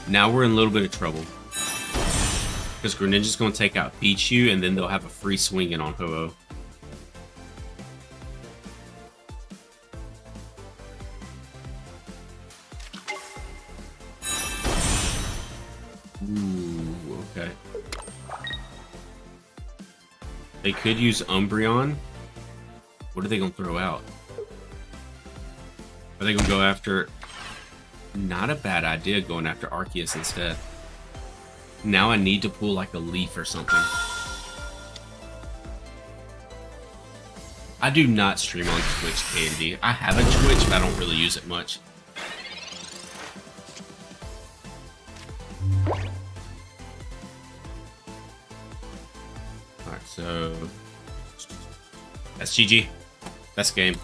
Now we're in a little bit of trouble. Because Greninja's going to take out Pichu, and then they'll have a free swing in on Ho-Oh. Ooh, okay. They could use Umbreon. What are they going to throw out? Are they going to go after... Not a bad idea going after Arceus instead. Now I need to pull like a leaf or something. I do not stream on Twitch, Candy. I have a Twitch, but I don't really use it much. Alright, so... That's GG. That's game.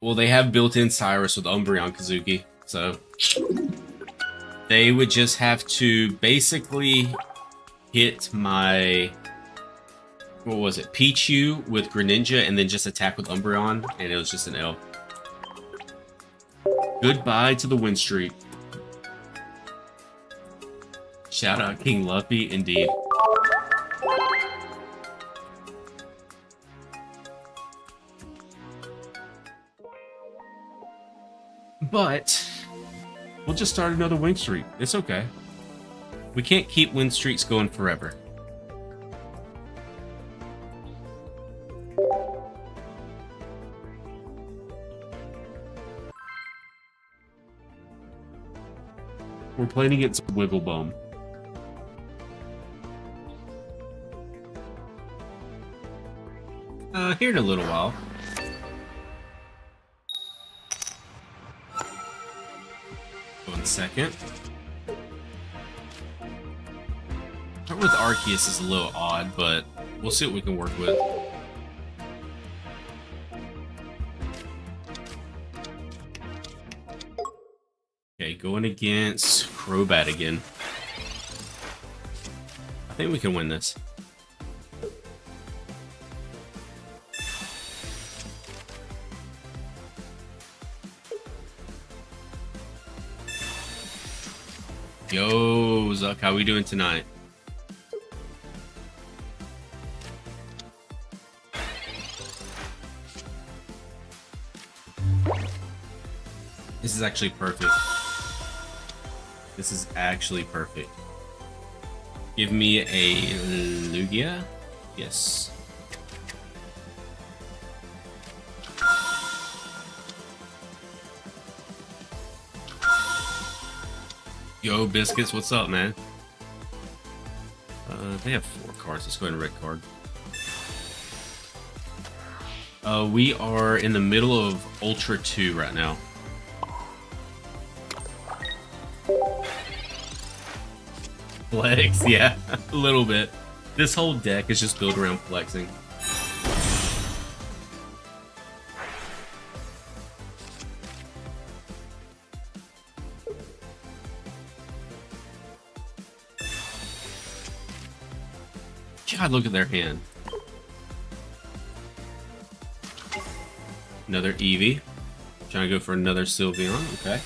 Well, they have built-in Cyrus with Umbreon Kazuki, so... They would just have to basically hit my... What was it? Pichu with Greninja and then just attack with Umbreon, and it was just an L. Goodbye to the win streak. Shout out King Luffy, indeed. But we'll just start another win streak. It's okay. We can't keep win streaks going forever. We're playing against Wigglebum. Here in a little while. One second. Start with Arceus is a little odd, but we'll see what we can work with. Okay, going against Crobat again. I think we can win this. Yo, Zuck, how we doing tonight? This is actually perfect. This is actually perfect. Give me a Lugia. Yes. Yo, Biscuits, what's up, man? They have 4 cards. Let's go ahead and red card. We are in the middle of Ultra 2 right now. Flex, yeah, a little bit. This whole deck is just built around flexing. God, look at their hand. Another Eevee. Trying to go for another Sylveon, okay.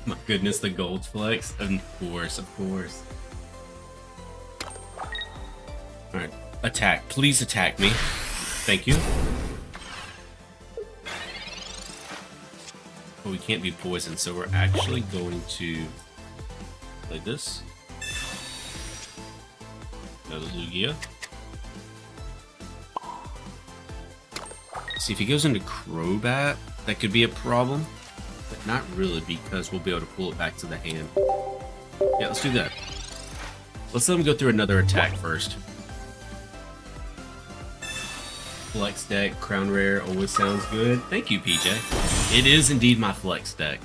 My goodness, the gold flex. Of course, of course. Alright, attack. Please attack me. Thank you. Oh, we can't be poisoned, so we're actually going to play this. Another Lugia. See, if he goes into Crobat, that could be a problem. But not really, because we'll be able to pull it back to the hand. Yeah, let's do that. Let's let him go through another attack first. Flex deck, Crown Rare, always sounds good. Thank you, PJ. It is indeed my flex deck.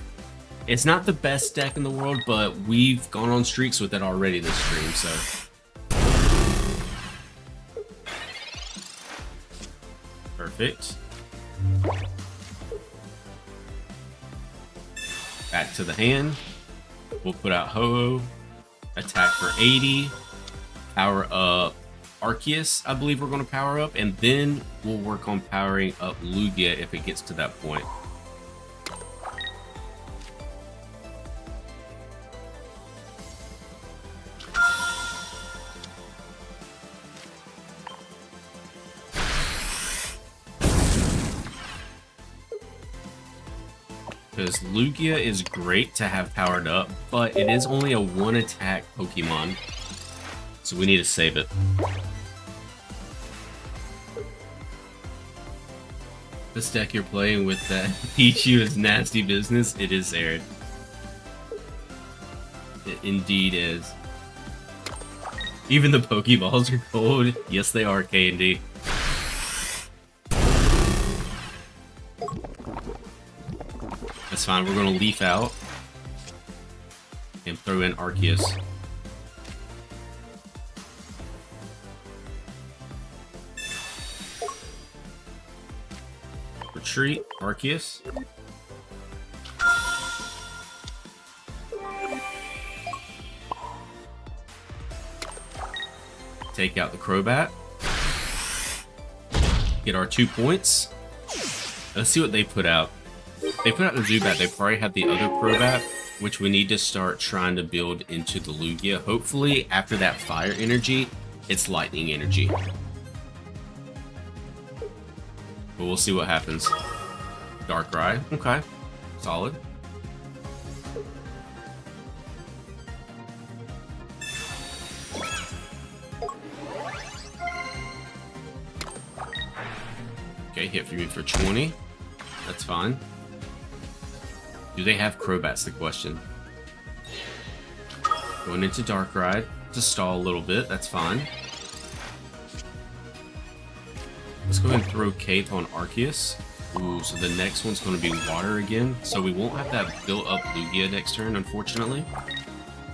It's not the best deck in the world, but we've gone on streaks with it already this stream, so... Perfect. Back to the hand. We'll put out Ho-Oh. Attack for 80. Power up Arceus, I believe we're going to power up. And then we'll work on powering up Lugia if it gets to that point. Because Lugia is great to have powered up, but it is only a 1-attack Pokemon, so we need to save it. This deck you're playing with that Pichu is nasty business. It is, Aaron. It indeed is. Even the Pokeballs are cold. Yes, they are, K&D. That's fine, we're going to leaf out and throw in Arceus. Retreat, Arceus. Take out the Crobat. Get our 2 points. Let's see what they put out. They put out the Zubat, they probably have the other Crobat, which we need to start trying to build into the Lugia. Hopefully, after that fire energy, it's lightning energy. But we'll see what happens. Darkrai, okay, solid. hit for me for 20. That's fine. Do they have Crobats, the question. Going into Darkrai to stall a little bit, that's fine. Let's go ahead and throw Cape on Arceus. Ooh, so the next one's going to be Water again. So we won't have that built up Lugia next turn, unfortunately.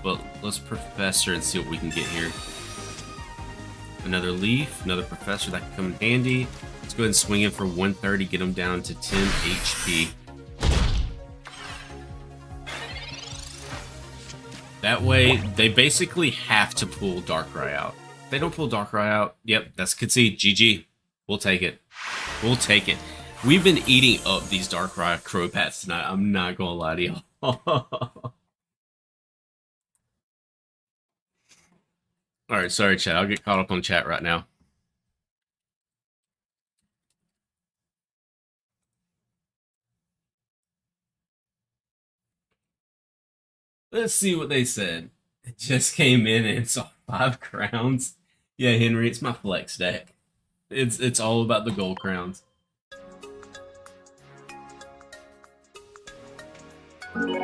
But let's Professor and see what we can get here. Another Leaf, another Professor, that can come in handy. Let's go ahead and swing in for 130, get him down to 10 HP. That way, they basically have to pull Darkrai out. If they don't pull Darkrai out, yep, that's concede. GG. We'll take it. We'll take it. We've been eating up these Darkrai Crobats tonight. I'm not gonna lie to y'all. Alright, sorry chat. I'll get caught up on chat right now. Let's see what they said. It just came in and saw 5 crowns. Yeah, Henry, it's my flex deck. It's all about the gold crowns.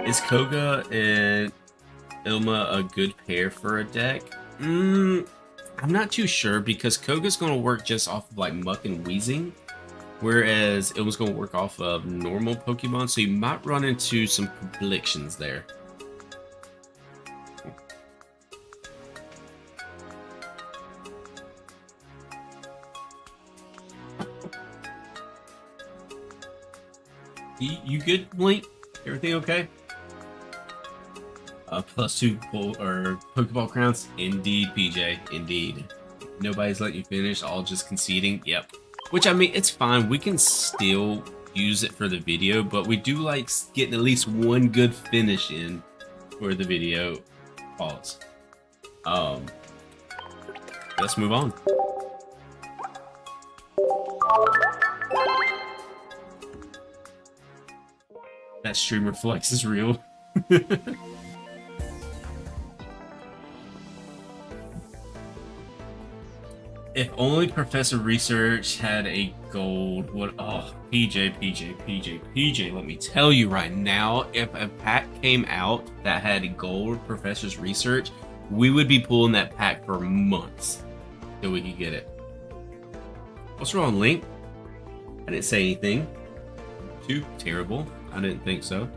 Is Koga and Ilma a good pair for a deck? I'm not too sure because Koga's going to work just off of like Muck and Weezing, whereas Ilma's going to work off of normal Pokemon, so you might run into some conflictions there. You good, Link? Everything okay? +2 Pokeball crowns? Indeed, PJ. Indeed. Nobody's letting you finish, all just conceding? Yep. Which, I mean, it's fine. We can still use it for the video, but we do like getting at least one good finish in for the video. Pause. Let's move on. That streamer flex is real. If only Professor Research had a gold, what? Oh, PJ, let me tell you right now, if a pack came out that had gold Professor's Research, we would be pulling that pack for months till we could get it. What's wrong, Link? I didn't say anything. Too terrible. I didn't think so.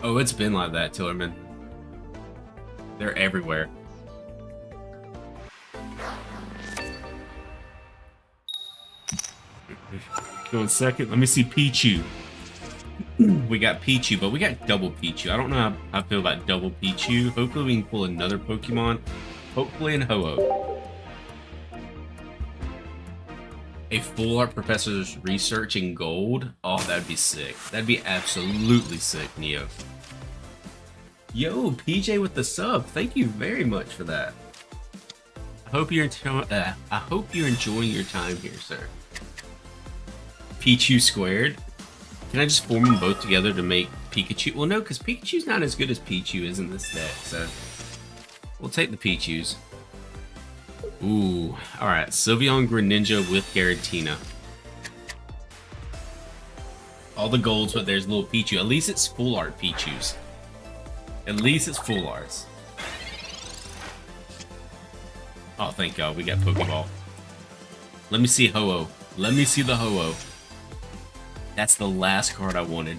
Oh, it's been like that, Tillerman. They're everywhere. Go a second. Let me see Pichu. We got Pichu, but we got double Pichu. I don't know how I feel about double Pichu. Hopefully we can pull another Pokemon. Hopefully in Ho-Oh. A full art Professor's Research in gold? Oh, that'd be sick. That'd be absolutely sick, Neo. Yo, PJ with the sub. Thank you very much for that. I hope you're enjoying your time here, sir. Pichu squared. Can I just form them both together to make Pikachu? Well, no, because Pikachu's not as good as Pichu is in this deck, so we'll take the Pichus. Ooh, alright. Sylveon Greninja with Giratina. All the golds, but there's little Pichu. At least it's full art Pichus. At least it's full arts. Oh, thank God, we got Poké Ball. Let me see Ho-Oh. Let me see the Ho-Oh. That's the last card I wanted.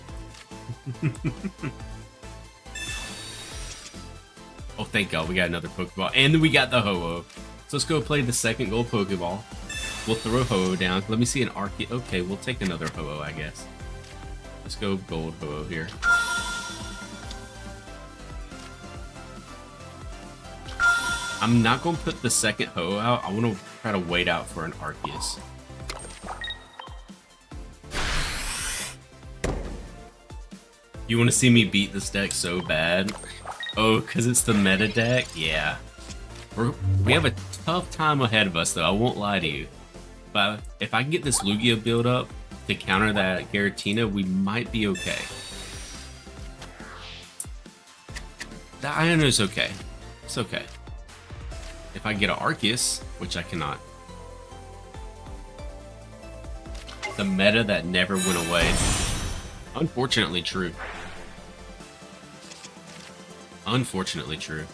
Oh, thank God, we got another Pokeball. And then we got the Ho-Oh. So let's go play the second gold Pokeball. We'll throw Ho-Oh down. Let me see an Arceus. Okay, we'll take another Ho-Oh, I guess. Let's go gold Ho-Oh here. I'm not going to put the second Ho-Oh out. I want to try to wait out for an Arceus. You want to see me beat this deck so bad? Oh, because it's the meta deck? Yeah. We have a tough time ahead of us, though. I won't lie to you. But if I can get this Lugia build up to counter that Giratina, we might be okay. I know it's okay. It's okay. If I get an Arceus, which I cannot. The meta that never went away. Unfortunately true. Unfortunately true.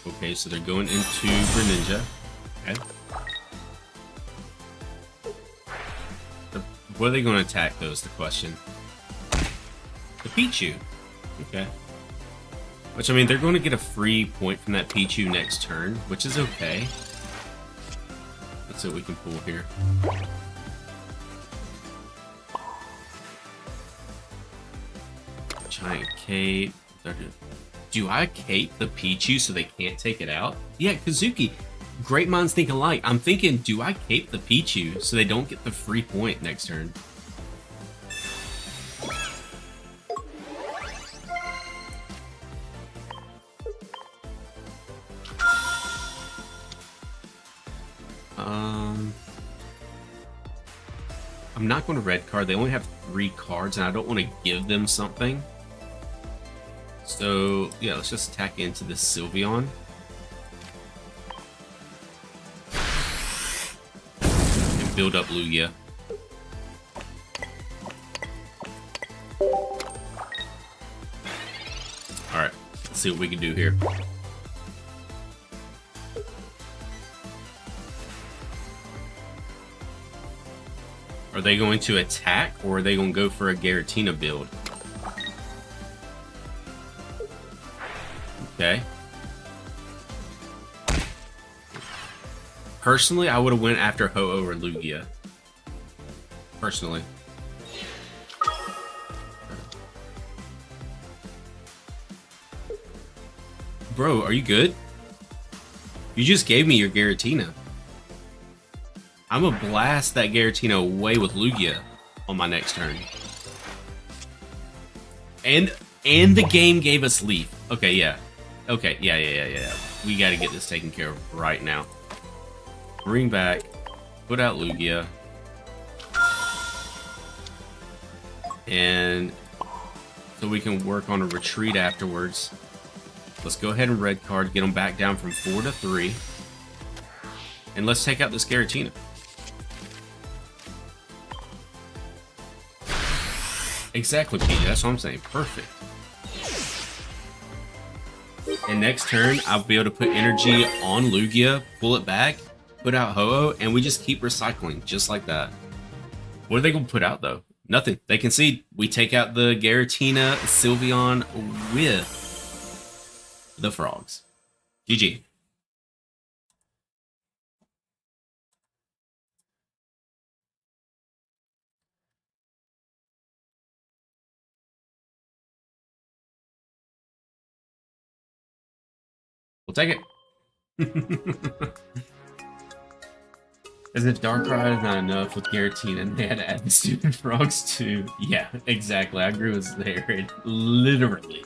Okay, so they're going into Greninja. Okay. What are they going to attack, though, is the question. The Pichu. Okay. Which, I mean, they're going to get a free point from that Pichu next turn, which is okay. Let's see what we can pull here. Giant Cape. Do I cape the Pichu so they can't take it out? Yeah, Kazuki. Great minds think alike. I'm thinking, do I cape the Pichu so they don't get the free point next turn? I'm not going to red card. They only have 3 cards, and I don't want to give them something. So, yeah, let's just attack into this Sylveon. And build up Lugia. Alright, let's see what we can do here. Are they going to attack, or are they going to go for a Giratina build? Okay. Personally, I would have went after Ho-Oh or Lugia. Personally. Bro, are you good? You just gave me your Giratina. I'm gonna blast that Giratina away with Lugia on my next turn. And the game gave us Leaf. Okay, yeah. Okay, yeah. We gotta get this taken care of right now. Bring back, put out Lugia. And so we can work on a retreat afterwards. Let's go ahead and red card, get them back down from 4 to 3. And let's take out this Giratina. Exactly, PJ. That's what I'm saying. Perfect. And next turn, I'll be able to put energy on Lugia, pull it back, put out Ho-Oh, and we just keep recycling, just like that. What are they going to put out, though? Nothing. They concede. We take out the Giratina Sylveon with the frogs. GG. We'll take it. As if Darkrai is not enough with Giratina, and they had to add the stupid frogs too. Yeah, exactly. I agree with there. Literally.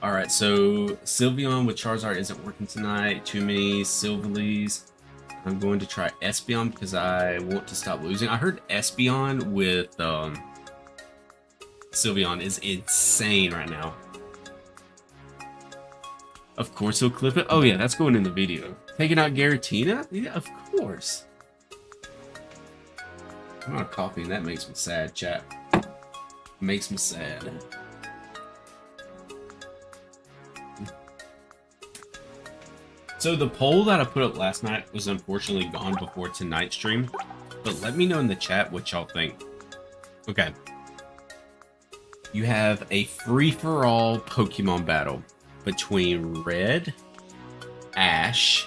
Alright, so Sylveon with Charizard isn't working tonight. Too many Silvalies. I'm going to try Espeon because I want to stop losing. I heard Espeon with Sylveon is insane right now. Of course he'll clip it. Oh yeah, that's going in the video. Taking out Giratina? Yeah, of course. I'm not coughing. That makes me sad, chat. Makes me sad. So the poll that I put up last night was unfortunately gone before tonight's stream. But let me know in the chat what y'all think. Okay. You have a free-for-all Pokemon battle between Red, Ash,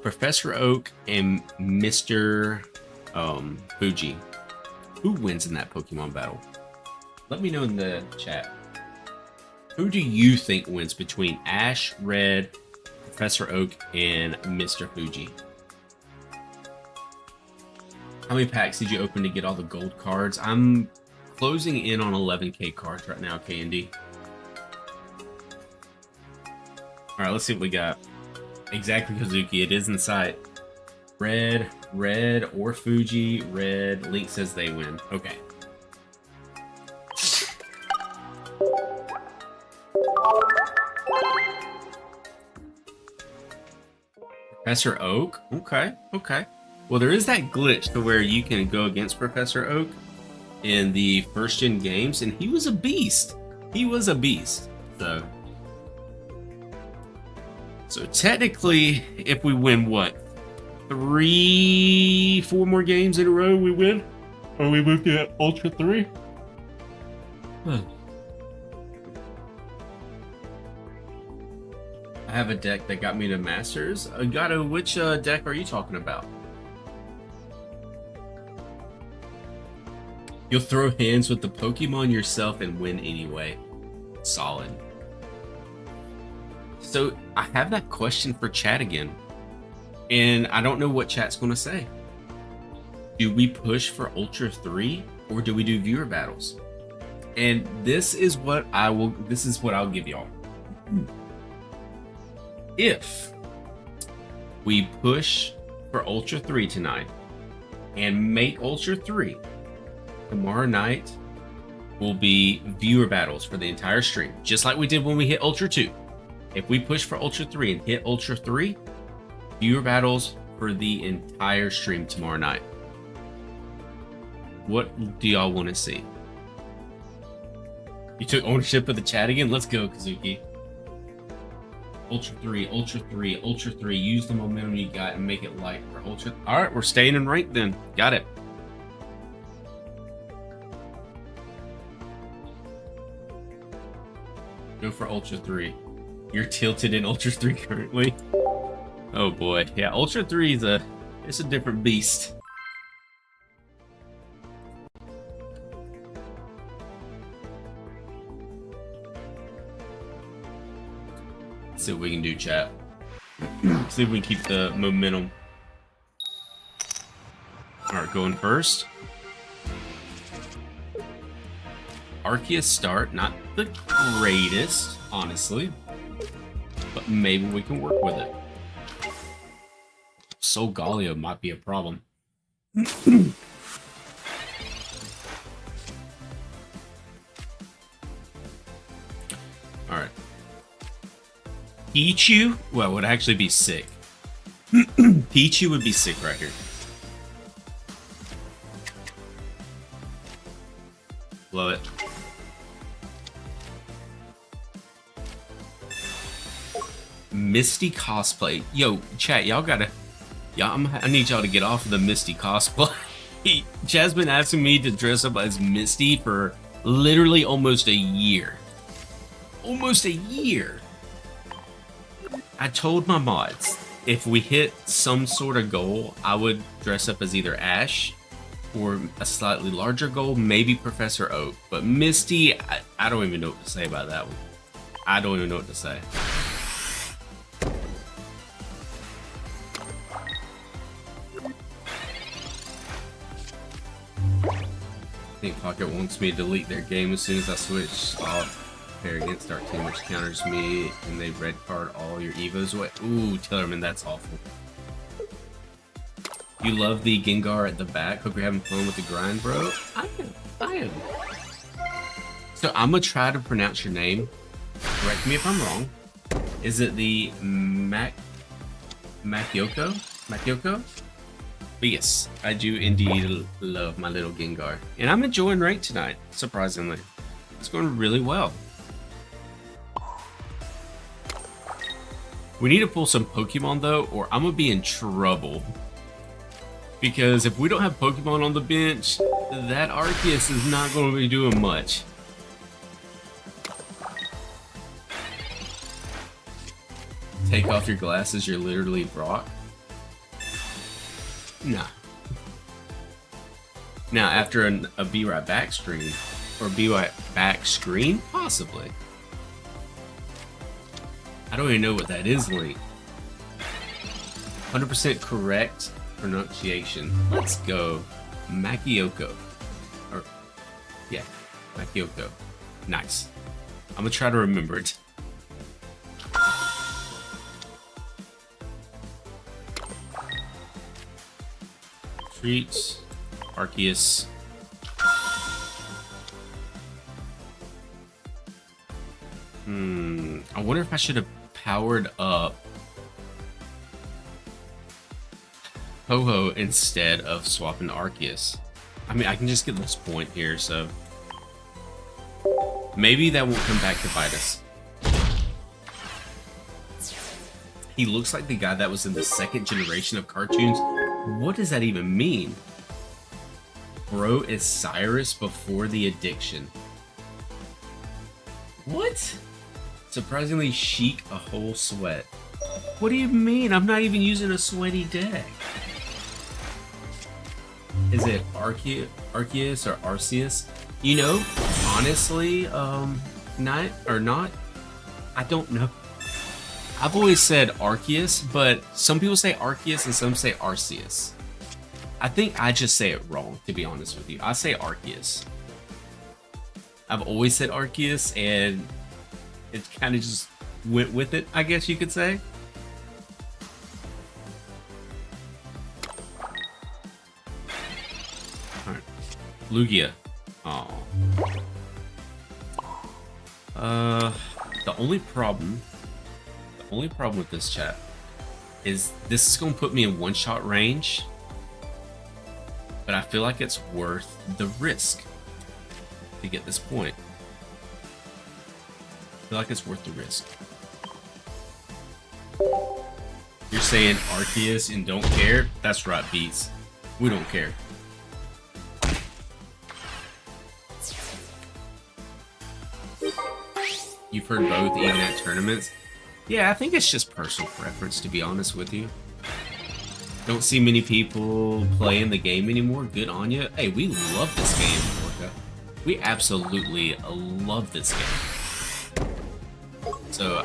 Professor Oak, and Mr. Fuji. Who wins in that Pokemon battle? Let me know in the chat. Who do you think wins between Ash, Red, Professor Oak, and Mr. Fuji? How many packs did you open to get all the gold cards? I'm closing in on 11k cards right now, Candy. Alright, let's see what we got. Exactly, Kazuki. It is in sight. Red, or Fuji. Red. Link says they win. Okay. Professor Oak? Okay, okay. Well, there is that glitch to where you can go against Professor Oak in the first gen games, and he was a beast. He was a beast. So technically, if we win what? 4 more games in a row, we win? Or we move to Ultra 3? I have a deck that got me to Masters. Gato, which deck are you talking about? You'll throw hands with the Pokemon yourself and win anyway. Solid. So I have that question for chat again. And I don't know what chat's going to say. Do we push for Ultra 3 or do we do viewer battles? And this is what I'll give y'all. If we push for Ultra 3 tonight and make Ultra 3, tomorrow night will be viewer battles for the entire stream, just like we did when we hit Ultra 2. If we push for Ultra 3 and hit Ultra 3, viewer battles for the entire stream tomorrow night. What do y'all want to see? You took ownership of the chat again? Let's go, Kazuki. Ultra 3, Ultra 3, Ultra 3. Use the momentum you got and make it light for Ultra. All right, we're staying in rank then. Got it. Go for Ultra 3. You're tilted in Ultra 3 currently. Oh boy. Yeah, Ultra 3 is it's a different beast. Let's see what we can do, chat. See if we can keep the momentum. Alright, going first. Arceus start, not the greatest, honestly. But maybe we can work with it. Solgaleo might be a problem. Alright. Pichu? Well, would actually be sick. Pichu would be sick right here. Love it. Misty cosplay. Yo, chat, y'all gotta... I need y'all to get off of the Misty cosplay. Chad's been asking me to dress up as Misty for literally almost a year. Almost a year. I told my mods, if we hit some sort of goal, I would dress up as either Ash or a slightly larger goal, maybe Professor Oak. But Misty, I don't even know what to say about that one. I don't even know what to say. I think Pocket wants me to delete their game as soon as I switch off. Pair against our team, which counters me, and they red card all your Evos away. Ooh, Tillerman, that's awful. You love the Gengar at the back. Hope you're having fun with the grind, bro. I am. So I'm gonna try to pronounce your name. Correct me if I'm wrong. Is it the Makyoko? But yes, I do indeed love my little Gengar. And I'm enjoying rank tonight, surprisingly. It's going really well. We need to pull some Pokemon though, or I'm gonna be in trouble. Because if we don't have Pokemon on the bench, that Arceus is not gonna be doing much. Take off your glasses, you're literally Brock. Nah. Now, after a Be Right Back screen, or Be Right Back screen, possibly. I don't even know what that is, Link. 100% correct pronunciation. Let's go. Makyoko. Or, yeah, Makyoko. Nice. I'm gonna try to remember it. Treats. Arceus. I wonder if I should have powered up Ho-Ho instead of swapping Arceus. I mean, I can just get this point here, so maybe that won't come back to bite us. He looks like the guy that was in the second generation of cartoons. What does that even mean? Bro is Cyrus before the addiction. What? Surprisingly chic, a whole sweat. What do you mean? I'm not even using a sweaty deck. Is it Arceus or Arceus? You know, honestly, not, I don't know. I've always said Arceus, but some people say Arceus and some say Arceus. I think I just say it wrong, to be honest with you. I say Arceus. I've always said Arceus, and it kind of just went with it, I guess you could say. Alright. Lugia. Oh. The only problem with this, chat, is this is going to put me in one-shot range, but I feel like it's worth the risk to get this point. I feel like it's worth the risk. You're saying Arceus and don't care? That's right, Beats. We don't care. You've heard both, even at tournaments? Yeah, I think it's just personal preference, to be honest with you. Don't see many people playing the game anymore. Good on you. Hey, we love this game, Orca. We absolutely love this game. So,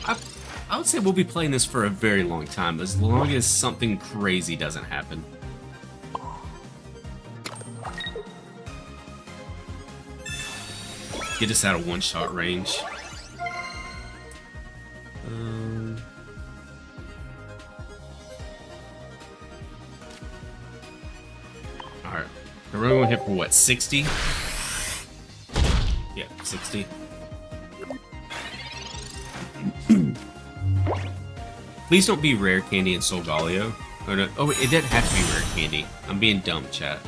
I would say we'll be playing this for a very long time, as long as something crazy doesn't happen. Get us out of one-shot range. Alright. We're going to hit for what, 60? Yeah, 60. Please don't be Rare Candy and Solgaleo. Oh, no. Oh, it didn't have to be Rare Candy. I'm being dumb, chat.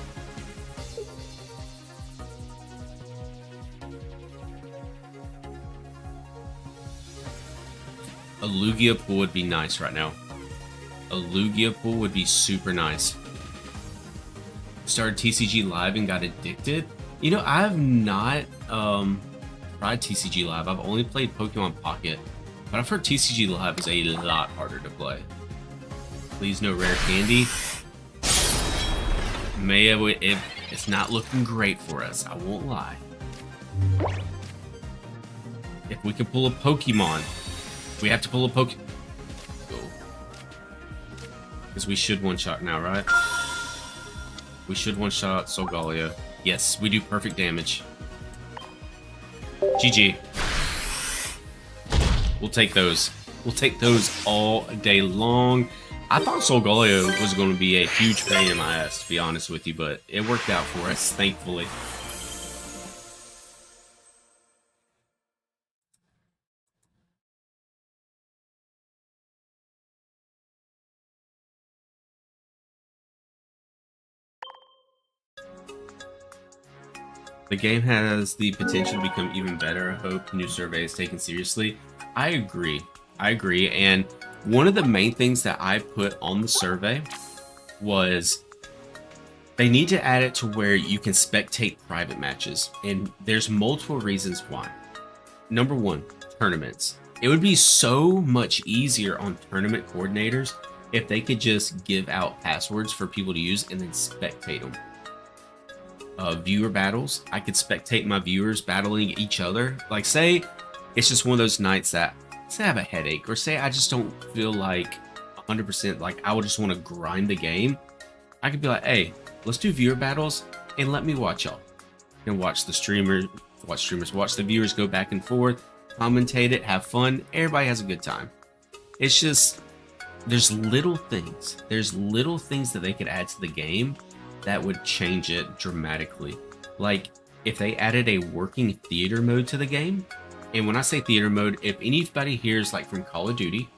A Lugia pool would be nice right now. A Lugia pool would be super nice. Started TCG Live and got addicted. You know, I have not tried TCG Live. I've only played Pokemon Pocket, but I've heard TCG Live is a lot harder to play. Please no Rare Candy. It's not looking great for us, I won't lie. If we can pull a Pokemon, we have to pull a Poke. Go. Because we should one-shot now, right? We should one-shot Solgaleo. Yes, we do perfect damage. GG. We'll take those. We'll take those all day long. I thought Solgaleo was going to be a huge pain in my ass, to be honest with you, but it worked out for us, thankfully. The game has the potential to become even better. I hope new survey is taken seriously. I agree. And one of the main things that I put on the survey was they need to add it to where you can spectate private matches. And there's multiple reasons why. Number one, tournaments. It would be so much easier on tournament coordinators if they could just give out passwords for people to use and then spectate them. Viewer battles. I could spectate my viewers battling each other. Like, say it's just one of those nights that, say I have a headache, or say I just don't feel like 100%, like I would just want to grind the game. I could be like, hey, let's do viewer battles and let me watch y'all. And watch the streamers, watch the viewers go back and forth, commentate it, have fun. Everybody has a good time. It's just, there's little things that they could add to the game that would change it dramatically. Like, if they added a working theater mode to the game, And when I say theater mode, if anybody here is like from Call of Duty,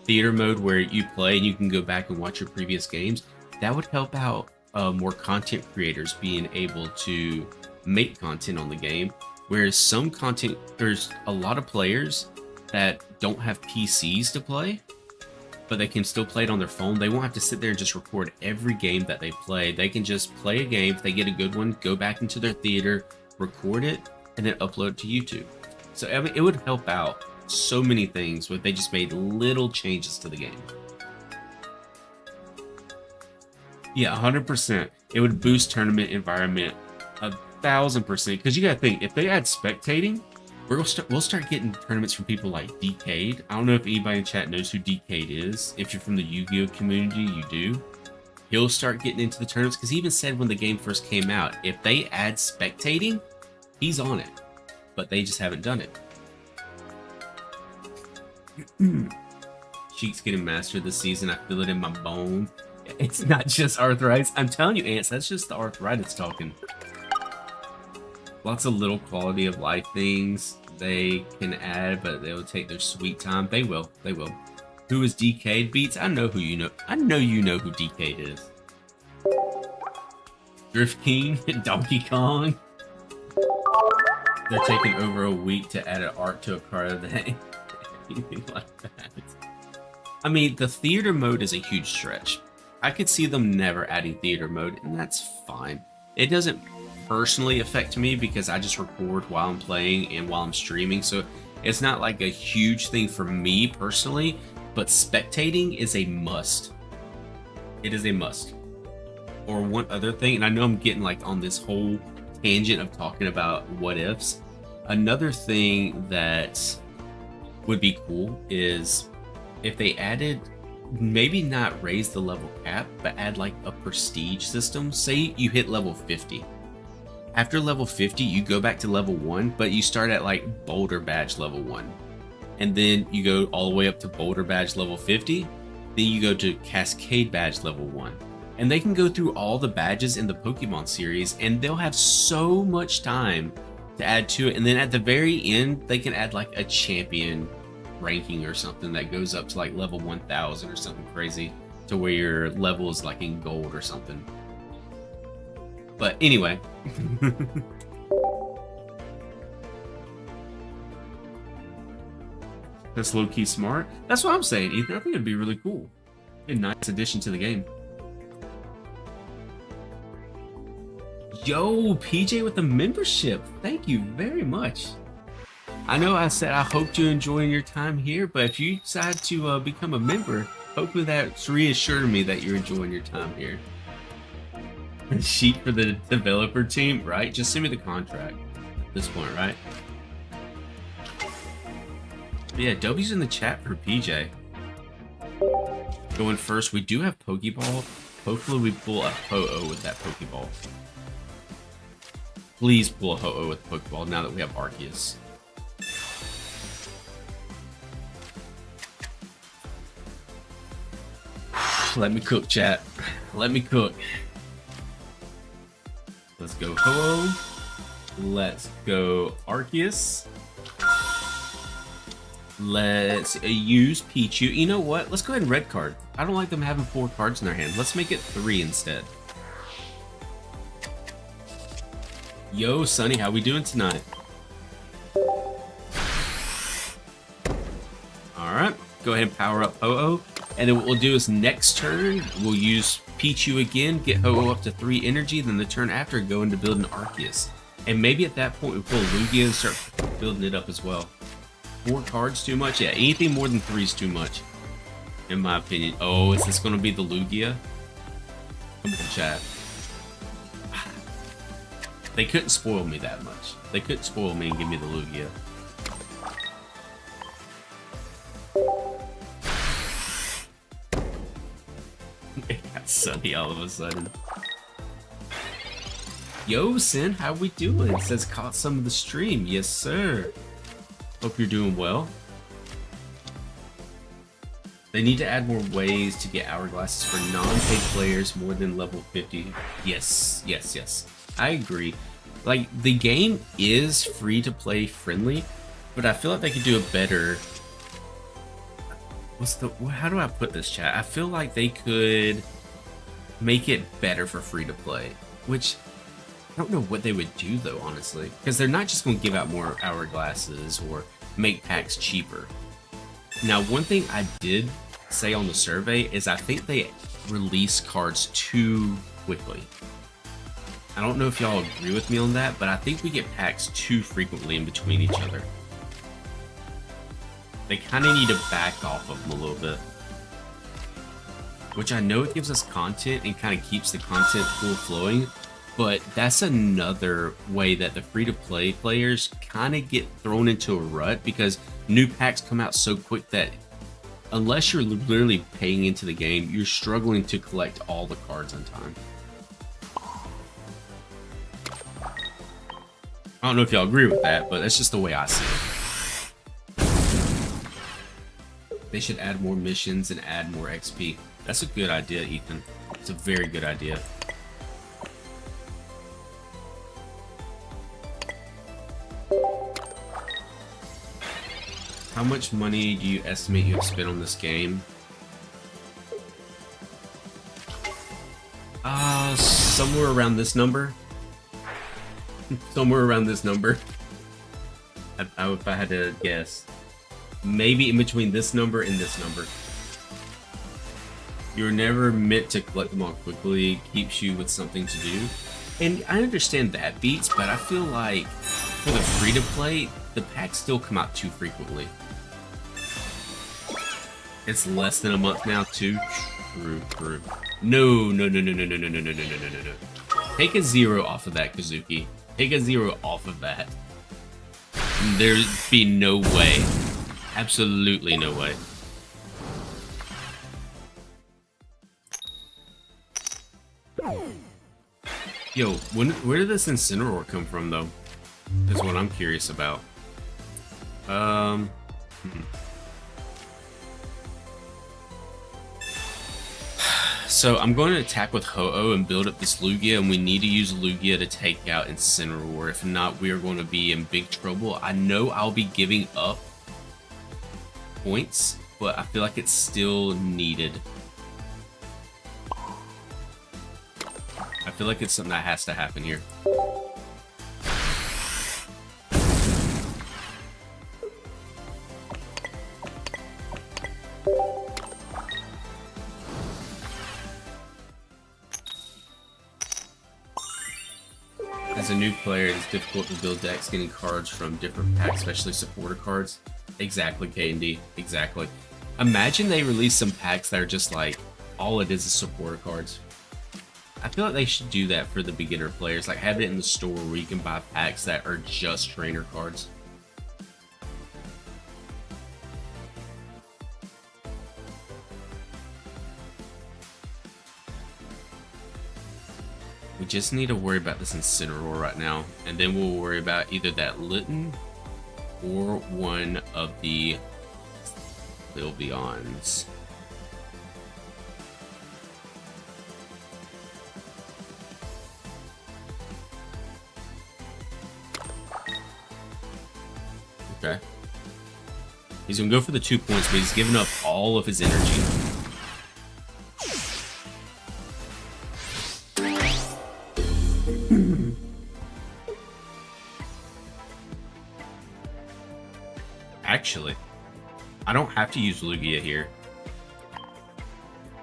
theater mode where you play and you can go back and watch your previous games, that would help out more content creators being able to make content on the game. Whereas some content, there's a lot of players that don't have PCs to play, but they can still play it on their phone. They won't have to sit there and just record every game that they play. They can just play a game. If they get a good one, go back into their theater, record it, and then upload it to YouTube. So I mean, it would help out so many things if they just made little changes to the game. Yeah, 100%. It would boost tournament environment 1,000%. Because you gotta think, if they add spectating, we'll start getting tournaments from people like Decade. I don't know if anybody in chat knows who Decade is. If you're from the Yu-Gi-Oh community, you do. He'll start getting into the tournaments because he even said when the game first came out, if they add spectating, he's on it. But they just haven't done it. Cheeks getting mastered this season. I feel it in my bones. It's not just arthritis. I'm telling you, Ants, that's just the arthritis talking. Lots of little quality of life things they can add, but they'll take their sweet time. They will. They will. Who is Decade? Beats? I know who you know. I know you know who Decade is. Drift King, Donkey Kong. They're taking over a week to add an art to a card of the day. Anything like that. I mean, the theater mode is a huge stretch. I could see them never adding theater mode, and that's fine. It doesn't personally affect me because I just record while I'm playing and while I'm streaming, so it's not like a huge thing for me personally, but spectating is a must. It is a must. Or one other thing, and I know I'm getting like on this whole tangent of talking about what ifs. Another thing that would be cool is if they added, maybe not raise the level cap, but add like a prestige system. Say you hit level 50. After level 50, you go back to level 1, but you start at like Boulder Badge level 1. And then you go all the way up to Boulder Badge level 50. Then you go to Cascade Badge level 1. And they can go through all the badges in the Pokemon series, and they'll have so much time to add to it. And then at the very end, they can add like a champion ranking or something that goes up to like level 1000 or something crazy, to where your level is like in gold or something. But anyway. That's low-key smart. That's what I'm saying, Ethan. I think it'd be really cool. A nice addition to the game. Yo, PJ with the membership. Thank you very much. I know I said I hope you're enjoying your time here, but if you decide to become a member, hopefully that's reassuring me that you're enjoying your time here. Sheet for the developer team, right? Just send me the contract at this point, right? But yeah, W's in the chat for PJ. Going first, we do have Poké Ball. Hopefully we pull a Ho-Oh with that Poké Ball. Please pull a Ho-Oh with the Poké Ball now that we have Arceus. Let me cook, chat. Let me cook. Let's go Ho-Oh. Let's go Arceus. Let's use Pichu. You know what? Let's go ahead and red card. I don't like them having 4 cards in their hand. Let's make it 3 instead. Yo, Sonny, how we doing tonight? Alright, go ahead and power up Ho-Oh. And then what we'll do is next turn, we'll use Pichu again, get Ho-Oh up to 3 energy, then the turn after, go into building Arceus. And maybe at that point we pull Lugia and start building it up as well. 4 cards too much? Yeah, anything more than 3 is too much, in my opinion. Oh, is this going to be the Lugia? Come in chat. They couldn't spoil me that much. They couldn't spoil me and give me the Lugia. It got sunny all of a sudden. Yo, Sin, how we doing? It says caught some of the stream. Yes, sir. Hope you're doing well. They need to add more ways to get hourglasses for non-paid players more than level 50. Yes, yes, yes. I agree. Like, the game is free to play friendly, but I feel like they could do a better. How do I put this, chat? I feel like they could make it better for free to play, which I don't know what they would do though, honestly, because they're not just going to give out more hourglasses or make packs cheaper. Now, one thing I did say on the survey is I think they release cards too quickly. I don't know if y'all agree with me on that, but I think we get packs too frequently in between each other. They kind of need to back off of them a little bit. Which I know it gives us content and kind of keeps the content full flowing, but that's another way that the free-to-play players kind of get thrown into a rut because new packs come out so quick that unless you're literally paying into the game, you're struggling to collect all the cards on time. I don't know if y'all agree with that, but that's just the way I see it. They should add more missions and add more XP. That's a good idea, Ethan. It's a very good idea. How much money do you estimate you have spent on this game? Somewhere around this number. Somewhere around this number. If I had to guess. Maybe in between this number and this number. You're never meant to collect them all quickly. Keeps you with something to do. And I understand that beats, but I feel like for the free-to-play, the packs still come out too frequently. It's less than a month now, too. True. No. Take a 0 off of that, Kazuki. Take a 0 off of that. There'd be no way. Absolutely no way. Yo, where did this Incineroar come from, though? Is what I'm curious about. So I'm going to attack with Ho-Oh and build up this Lugia, and we need to use Lugia to take out Incineroar. If not, we are going to be in big trouble. I know I'll be giving up points, but I feel like it's still needed. I feel like it's something that has to happen here. As a new player, it's difficult to build decks getting cards from different packs, especially supporter cards. Exactly, K&D. Exactly. Imagine they release some packs that are just like, all it is supporter cards. I feel like they should do that for the beginner players. Like, have it in the store where you can buy packs that are just trainer cards. We just need to worry about this Incineroar right now, and then we'll worry about either that Litten or one of the Sylveons. Okay. He's gonna go for the 2 points, but he's giving up all of his energy. Actually, I don't have to use Lugia here.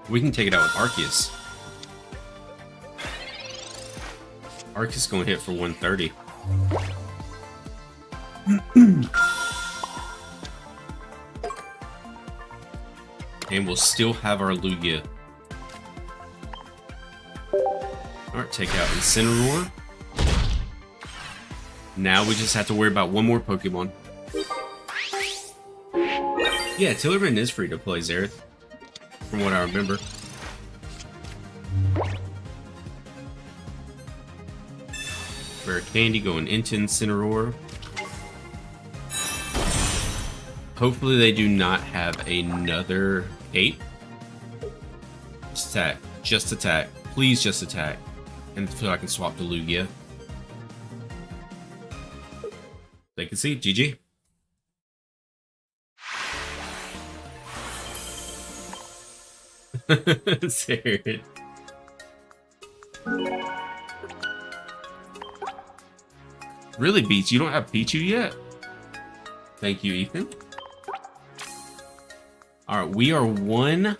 We can take it out with Arceus. Arceus gonna hit for 130. And we'll still have our Lugia. Alright, take out Incineroar. Now we just have to worry about one more Pokemon. Yeah, Tillerman is free to play, Xerath, from what I remember. Rare Candy going into Incineroar. Hopefully they do not have another cape. Just attack. Just attack. Please just attack. And so I can swap to Lugia. They can see. GG. Serious. Really, Beach? You don't have Pichu yet? Thank you, Ethan. Alright, we are one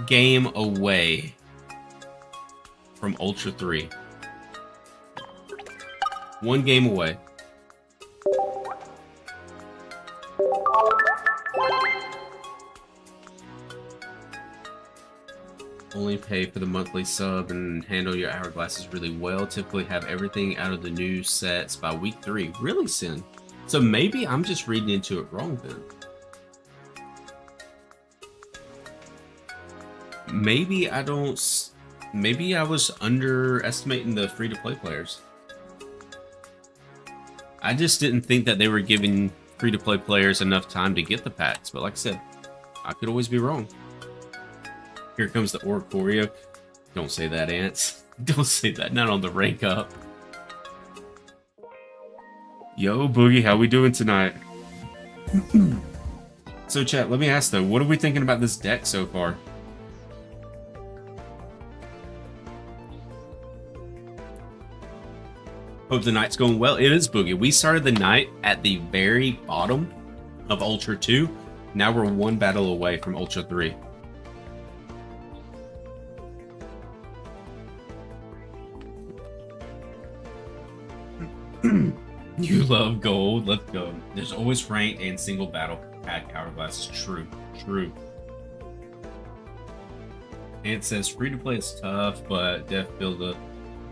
game away from Ultra 3. One game away. Only pay for the monthly sub and handle your hourglasses really well. Typically have everything out of the new sets by week 3. Really, Sin? So maybe I'm just reading into it wrong then. Maybe I don't... Maybe I was underestimating the free-to-play players. I just didn't think that they were giving free-to-play players enough time to get the packs. But like I said, I could always be wrong. Here comes the Oricorio. Don't say that, Ants. Don't say that. Not on the rank up. Yo, Boogie, how we doing tonight? So, chat, let me ask though, what are we thinking about this deck so far? Hope the night's going well. It is, Boogie. We started the night at the very bottom of Ultra 2. Now we're one battle away from Ultra 3. You love gold. Let's go. There's always ranked and single battle pack hourglasses. True. True. It says free to play is tough, but Def build a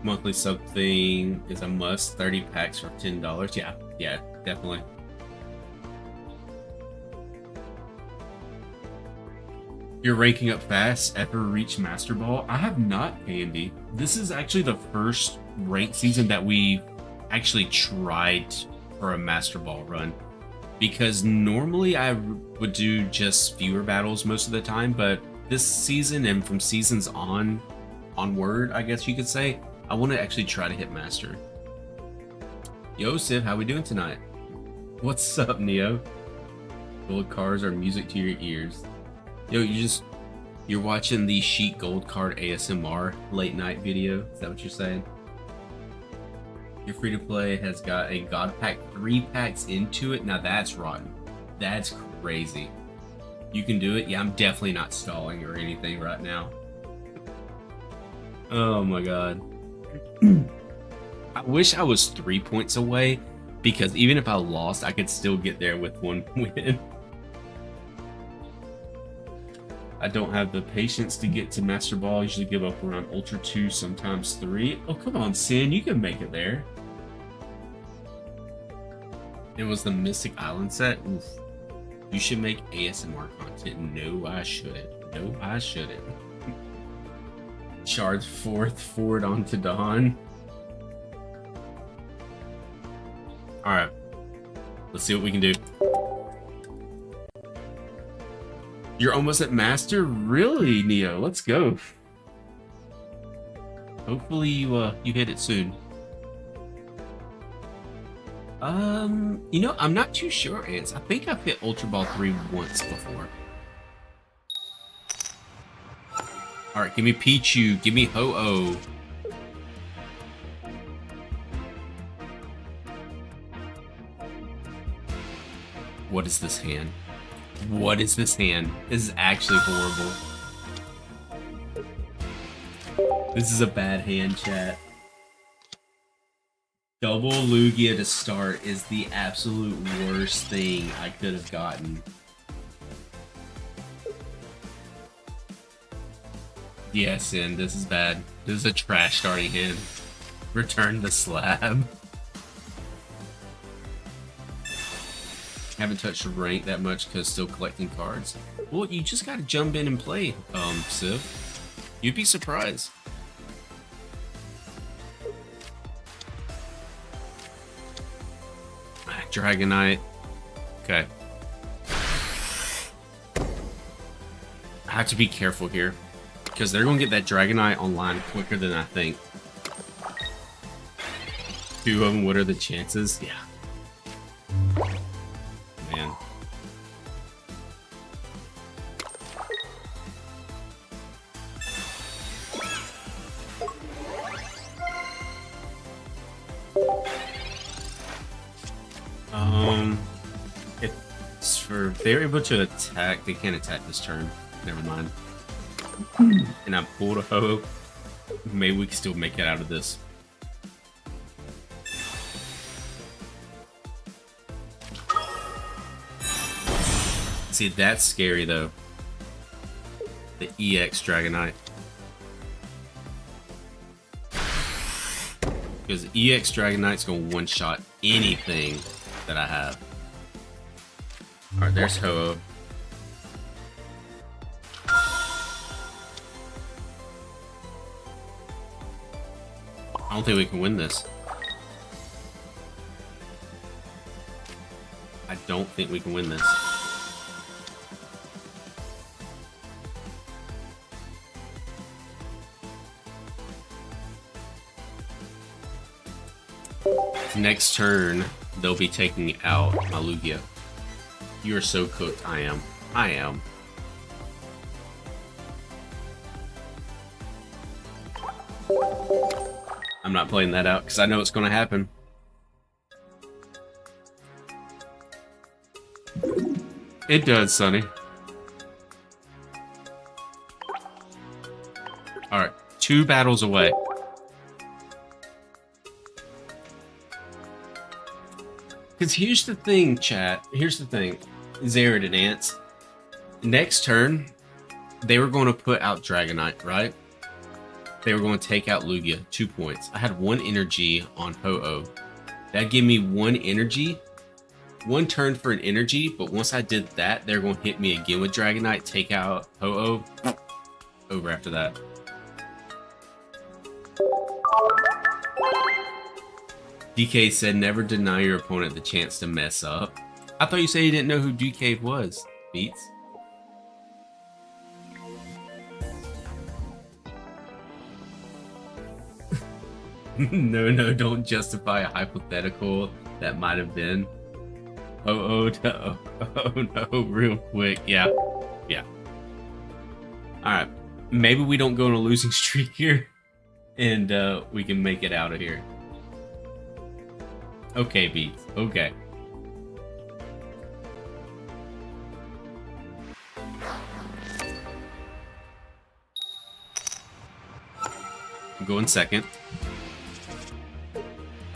monthly sub thing is a must. 30 packs for $10. Yeah, definitely. You're ranking up fast. Ever reach Master Ball? I have not, Andy. This is actually the first ranked season that we actually tried for a Master Ball run, because normally I would do just fewer battles most of the time, but this season and from seasons onward, I guess you could say, I want to actually try to hit Master. Yo, Civ, how we doing tonight? What's up, Neo? Gold cards are music to your ears. Yo, you're watching the Sheet Gold Card ASMR late night video? Is that what you're saying? Your free to play has got a God Pack 3 packs into it. Now that's rotten. That's crazy. You can do it? Yeah, I'm definitely not stalling or anything right now. Oh my god. I wish I was 3 points away, because even if I lost, I could still get there with one win. I don't have the patience to get to Master Ball. I usually give up around Ultra 2, sometimes 3. Oh, come on, Sin. You can make it there. It was the Mystic Island set. Oof. You should make ASMR content. No, I shouldn't. No, I shouldn't. Charge 4th forward onto Dawn. Alright. Let's see what we can do. You're almost at Master? Really, Neo? Let's go. Hopefully you hit it soon. You know, I'm not too sure, Ants. I think I've hit Ultra Ball 3 once before. Alright, give me Pichu, give me Ho-Oh. What is this hand? What is this hand? This is actually horrible. This is a bad hand, chat. Double Lugia to start is the absolute worst thing I could have gotten. Yes, and this is bad. This is a trash starting hand. Return the slab. Haven't touched the rank that much because still collecting cards. Well, you just gotta jump in and play, Civ. You'd be surprised. Dragonite. Okay. I have to be careful here, because they're gonna get that Dragonite online quicker than I think. 2 of them, what are the chances? Yeah. Man. if they're able to attack, they can't attack this turn. Never mind. And I pulled a Ho-Oh. Maybe we can still make it out of this. See, that's scary though. The EX Dragonite. Because EX Dragonite's gonna one-shot anything that I have. Alright, there's Ho-Oh. I don't think we can win this. I don't think we can win this. Next turn, they'll be taking out my Lugia. You are so cooked. I am. I am. I'm not playing that out because I know it's going to happen. It does, Sonny. Alright, 2 battles away. Because here's the thing, chat. Here's the thing. Zared and Ants. Next turn, they were going to put out Dragonite, right? They were going to take out Lugia. 2 points. I had 1 energy on Ho-Oh. That gave me 1 energy. 1 turn for an energy, but once I did that, they're going to hit me again with Dragonite, take out Ho-Oh. Over after that. DK said, never deny your opponent the chance to mess up. I thought you said you didn't know who DK was, Beats. No, don't justify a hypothetical that might have been. Oh no, real quick. Yeah. Alright, maybe we don't go on a losing streak here, and we can make it out of here. Okay, Beats. Okay. I'm going second.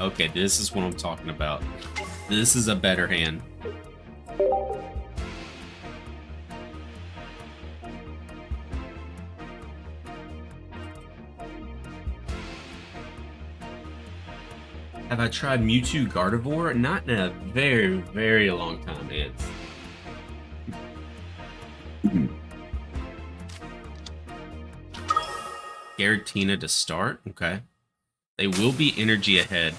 Okay, this is what I'm talking about. This is a better hand. Have I tried Mewtwo Gardevoir? Not in a very, very long time, Ants. Giratina to start? Okay. They will be energy ahead.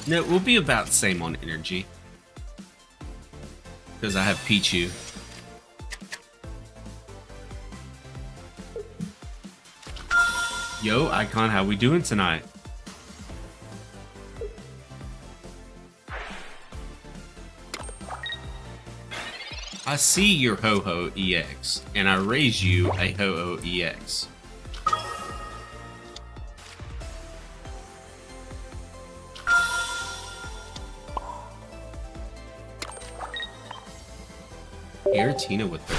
No, we'll be about the same on energy. Because I have Pichu. Yo, Icon, how we doing tonight? I see your Ho-Oh EX, and I raise you a Ho-Oh EX. Giratina with the...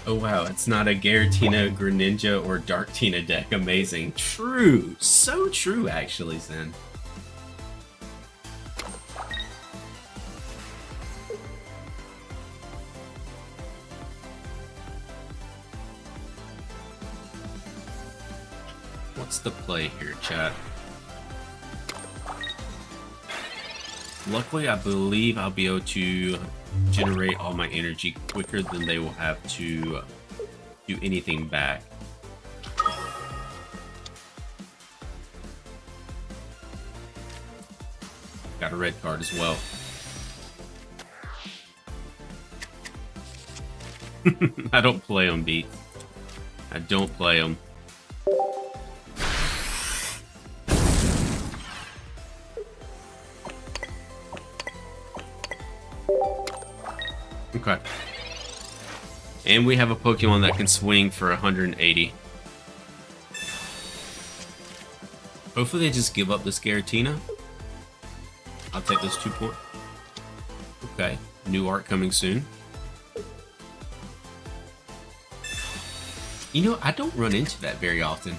Oh wow, it's not a Giratina, Greninja, or Darktina deck. Amazing. True. So true, actually, Zen. What's the play here, chat? Luckily, I believe I'll be able to generate all my energy quicker than they will have to do anything back. Got a red card as well. I don't play them, Beat. I don't play them. Okay. And we have a Pokemon that can swing for 180. Hopefully they just give up this Giratina. I'll take those 2 points. Okay, new art coming soon. You know, I don't run into that very often.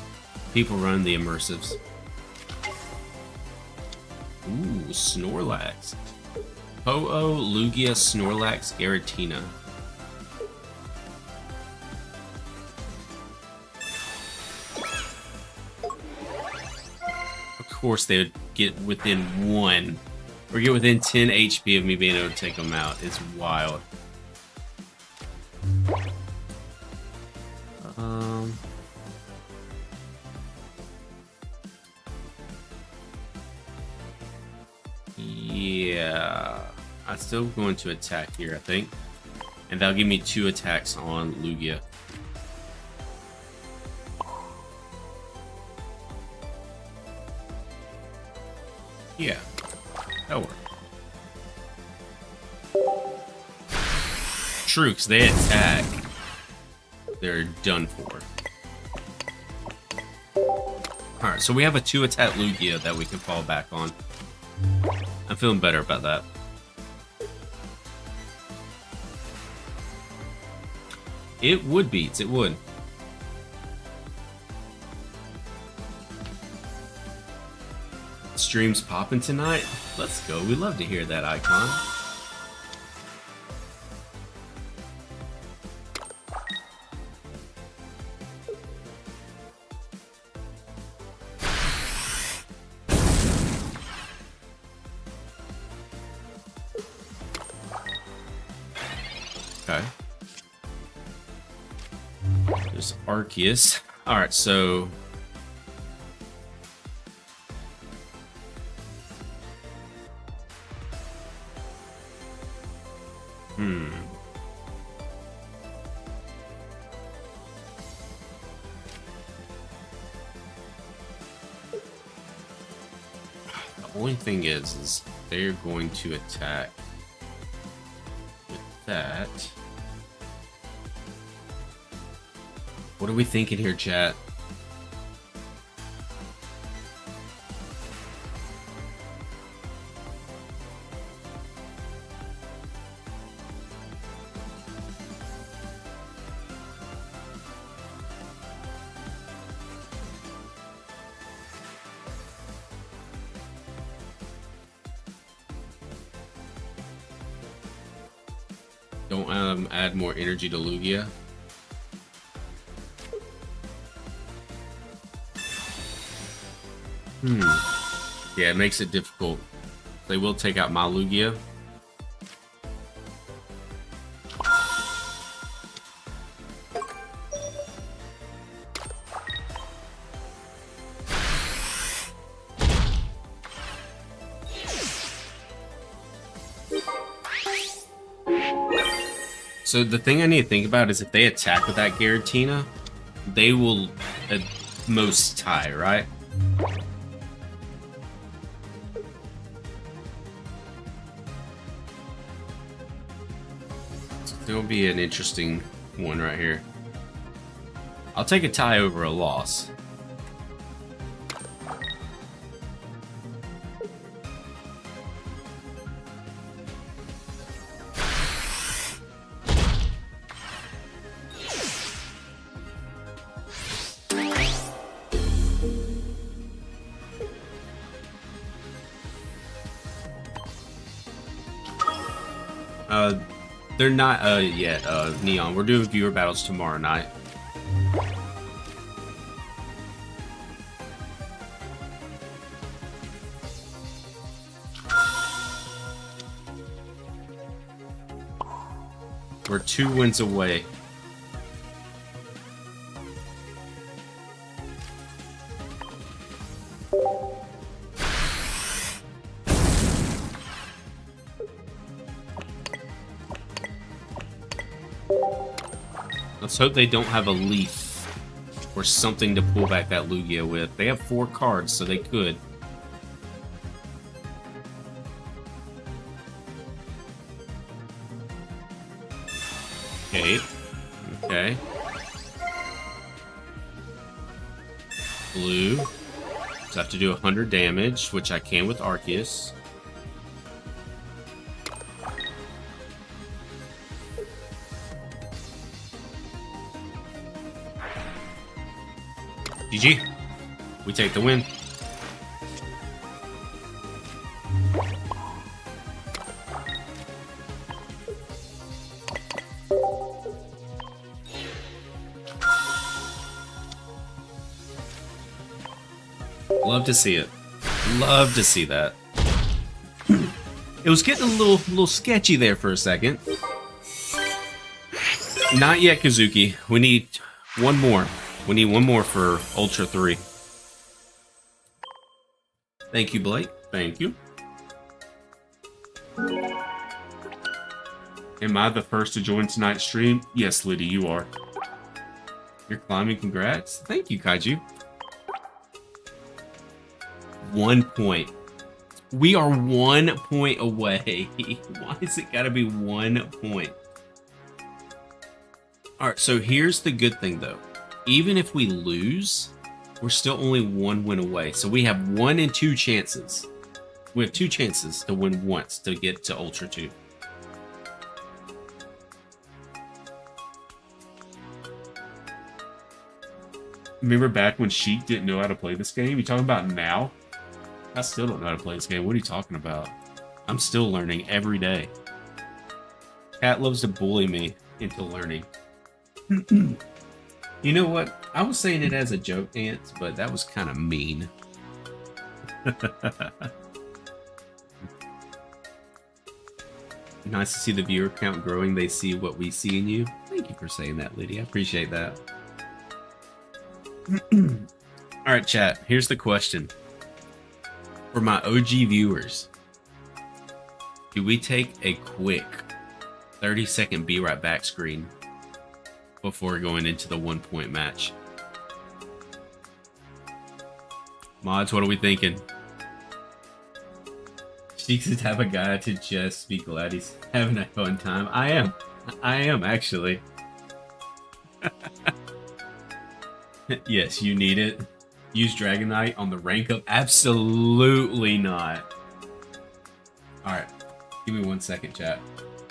People run the immersives. Ooh, Snorlax. Ho-Oh, Lugia, Snorlax, Giratina. Of course they would get within 1 or get within 10 HP of me being able to take them out. It's wild. Yeah, I'm still going to attack here, I think. And that'll give me 2 attacks on Lugia. Yeah, that'll work. True, because they attack. They're done for. Alright, so we have a 2-attack Lugia that we can fall back on. I'm feeling better about that. It would beats, it would. Streams popping tonight? Let's go. We love to hear that, Icon. Okay. There's Arceus. Alright, so... The only thing is they're going to attack with that. What are we thinking here, chat? Don't add more energy to Lugia. Yeah, it makes it difficult. They will take out my Lugia. So the thing I need to think about is if they attack with that Giratina, they will at most tie, right? It'll be an interesting one right here. I'll take a tie over a loss. They're not yet, Neon. We're doing viewer battles tomorrow night. We're 2 wins away. Let's hope they don't have a leaf or something to pull back that Lugia with. They have 4 cards, so they could. Okay. Okay. Blue. So I have to do 100 damage, which I can with Arceus. GG. We take the win. Love to see it. Love to see that. It was getting a little sketchy there for a second. Not yet, Kazuki. We need one more. We need one more for Ultra 3. Thank you, Blake. Thank you. Am I the first to join tonight's stream? Yes, Liddy, you are. You're climbing. Congrats. Thank you, Kaiju. 1 point. We are 1 point away. Why is it gotta be 1 point? Alright, so here's the good thing though. Even if we lose, we're still only 1 win away. So we have 1 and 2 chances. We have 2 chances to win once to get to Ultra 2. Remember back when Sheik didn't know how to play this game? You talking about now? I still don't know how to play this game. What are you talking about? I'm still learning every day. Cat loves to bully me into learning. You know what? I was saying it as a joke, Ants, but that was kind of mean. Nice to see the viewer count growing. They see what we see in you. Thank you for saying that, Lydia. I appreciate that. Alright, chat. Here's the question. For my OG viewers, do we take a quick 30-second be right back screen before going into the 1 point match? Mods, what are we thinking? Sheik's the type of guy to just be glad he's having a fun time. I am actually. Yes, you need it. Use Dragonite on the rank up? Absolutely not. Alright, give me 1 second, chat.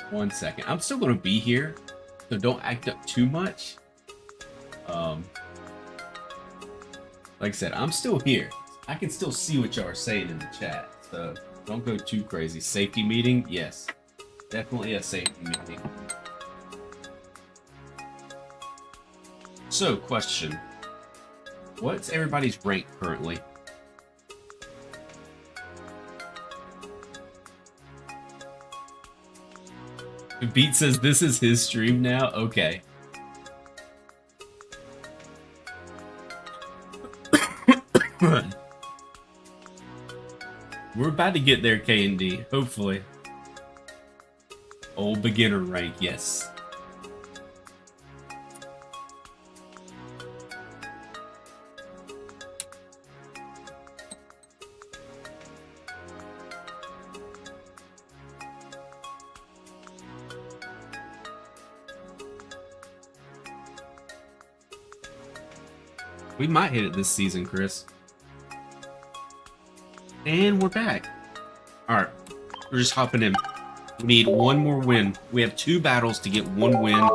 1 second. I'm still going to be here, so don't act up too much. Like I said, I'm still here. I can still see what y'all are saying in the chat, so don't go too crazy. Safety meeting? Yes. Definitely a safety meeting. So, question. What's everybody's rank currently? Beat says this is his stream now? Okay. We're about to get there, K&D. Hopefully. Old beginner rank, yes. We might hit it this season, Chris. And we're back. Alright, we're just hopping in. We need one more win. We have 2 battles to get 1 win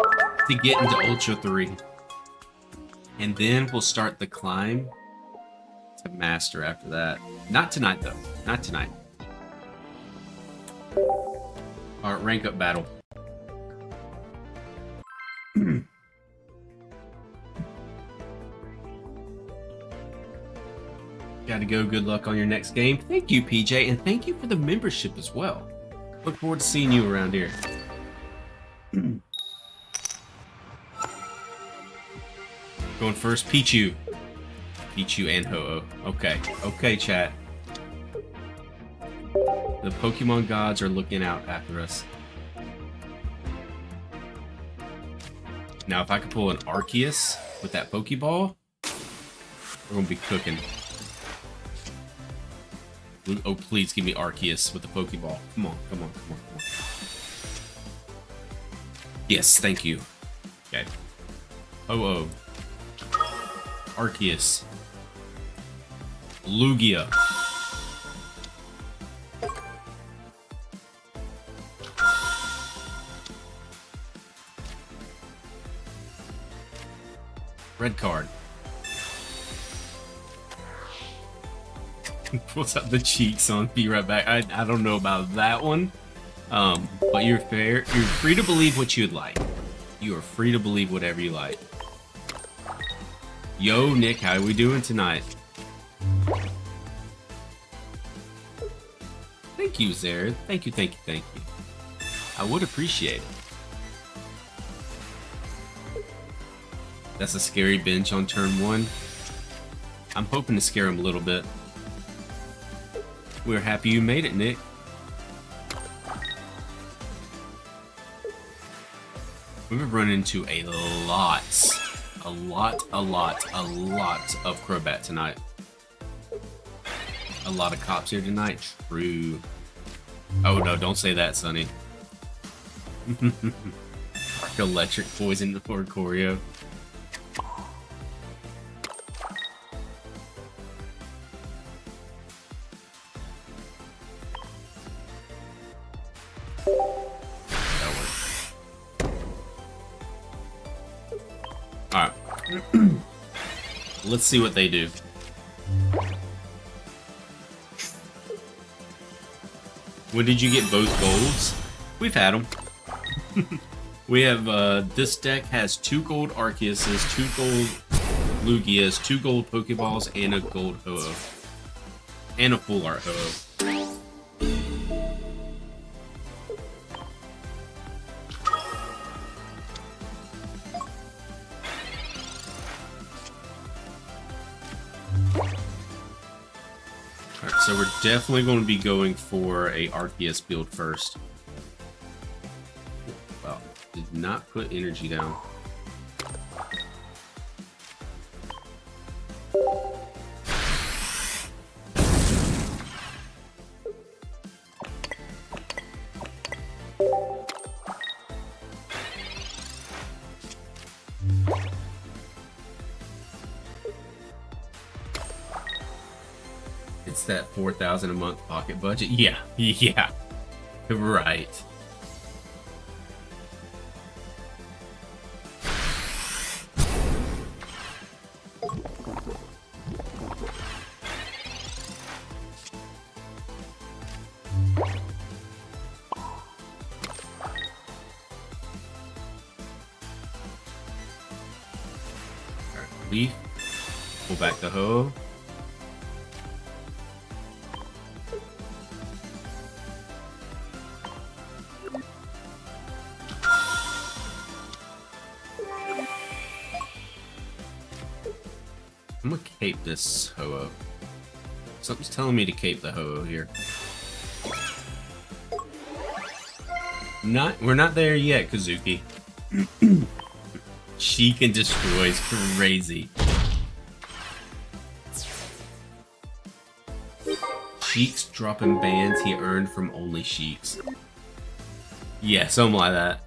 to get into Ultra 3. And then we'll start the climb to Master after that. Not tonight, though. Not tonight. Alright, rank up battle. Gotta go. Good luck on your next game. Thank you, PJ, and thank you for the membership as well. Look forward to seeing you around here. Going first, Pichu. Pichu and Ho-Oh. Okay. Okay, chat. The Pokemon gods are looking out after us. Now, if I could pull an Arceus with that Poké Ball, we're gonna be cooking. Oh, please give me Arceus with the Poké Ball. Come on, come on, come on, come on. Yes, thank you. Okay. Oh. Arceus. Lugia. Red card. Pulls out the cheeks on Be Right Back. I don't know about that one. But you're fair. You're free to believe what you'd like. You are free to believe whatever you like. Yo, Nick, how are we doing tonight? Thank you, Zara. Thank you, thank you, thank you. I would appreciate it. That's a scary bench on turn 1. I'm hoping to scare him a little bit. We're happy you made it, Nick. We've run into a lot of Crobat tonight. A lot of cops here tonight. True. Oh no, don't say that, Sonny. Electric poison for Choreo. Alright. Let's see what they do. When did you get both golds? We've had them. We have, this deck has 2 gold Arceuses, 2 gold Lugias, 2 gold Poké Balls, and a gold Ho-Oh. And a full art Ho-Oh. Alright, so we're definitely going to be going for a Arceus build first. Well, did not put energy down. It's that 4,000 a month pocket budget. Yeah, yeah, right. Leaf. Pull back the hoe. I'm gonna cape this Ho-Oh. Something's telling me to cape the Ho-Oh here. We're not there yet, Kazuki. Sheik and Destroy is crazy. Sheik's dropping bans he earned from only Sheiks. Yeah, something like that.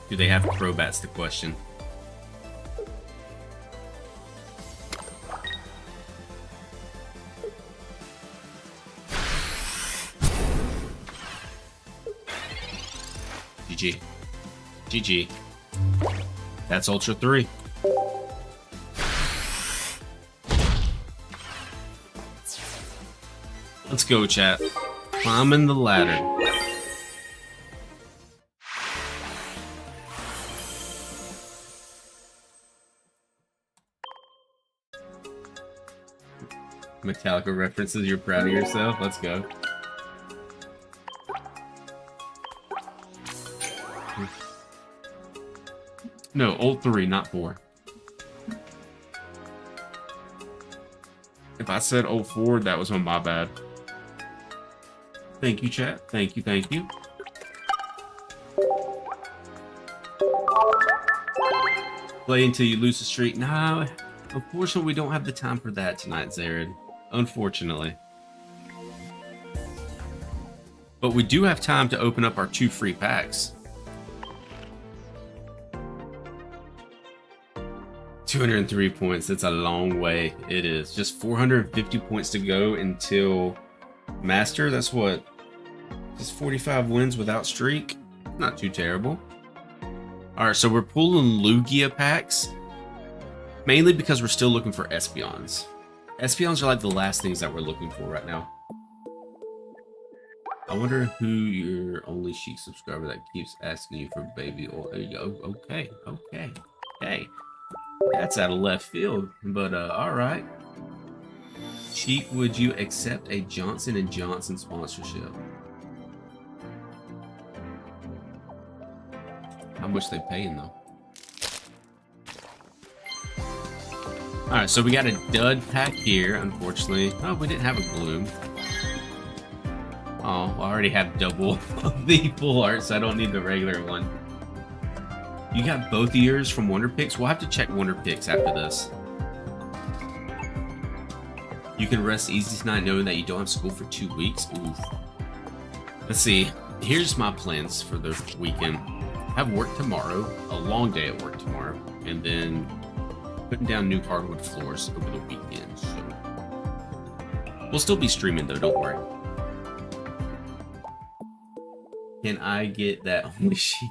Do they have Crobats to question? GG. GG. That's Ultra 3. Let's go, chat. Climbing the ladder. Metallica references, you're proud of yourself? Let's go. No, old 3, not 4. If I said old 4, that was on my bad. Thank you, chat. Thank you, thank you. Play until you lose the streak. Nah, unfortunately, we don't have the time for that tonight, Zared. Unfortunately. But we do have time to open up our 2 free packs. 203 points. That's a long way. It is. Just 450 points to go until Master. That's what? Just 45 wins without streak. Not too terrible. Alright, so we're pulling Lugia packs. Mainly because we're still looking for Espeons. Espeons are like the last things that we're looking for right now. I wonder who your only Sheik subscriber that keeps asking you for baby oil. Okay. That's out of left field, but alright. Sheik, would you accept a Johnson & Johnson sponsorship? How much they paying though? Alright, so we got a dud pack here, unfortunately. Oh, we didn't have a Gloom. Oh, I already have double the full art, so I don't need the regular one. You got both ears from Wonder Picks? We'll have to check Wonder Picks after this. You can rest easy tonight knowing that you don't have school for 2 weeks. Oof. Let's see. Here's my plans for the weekend. I have work tomorrow, a long day at work tomorrow, and then putting down new hardwood floors over the weekend. So we'll still be streaming though, don't worry. Can I get that only sheet?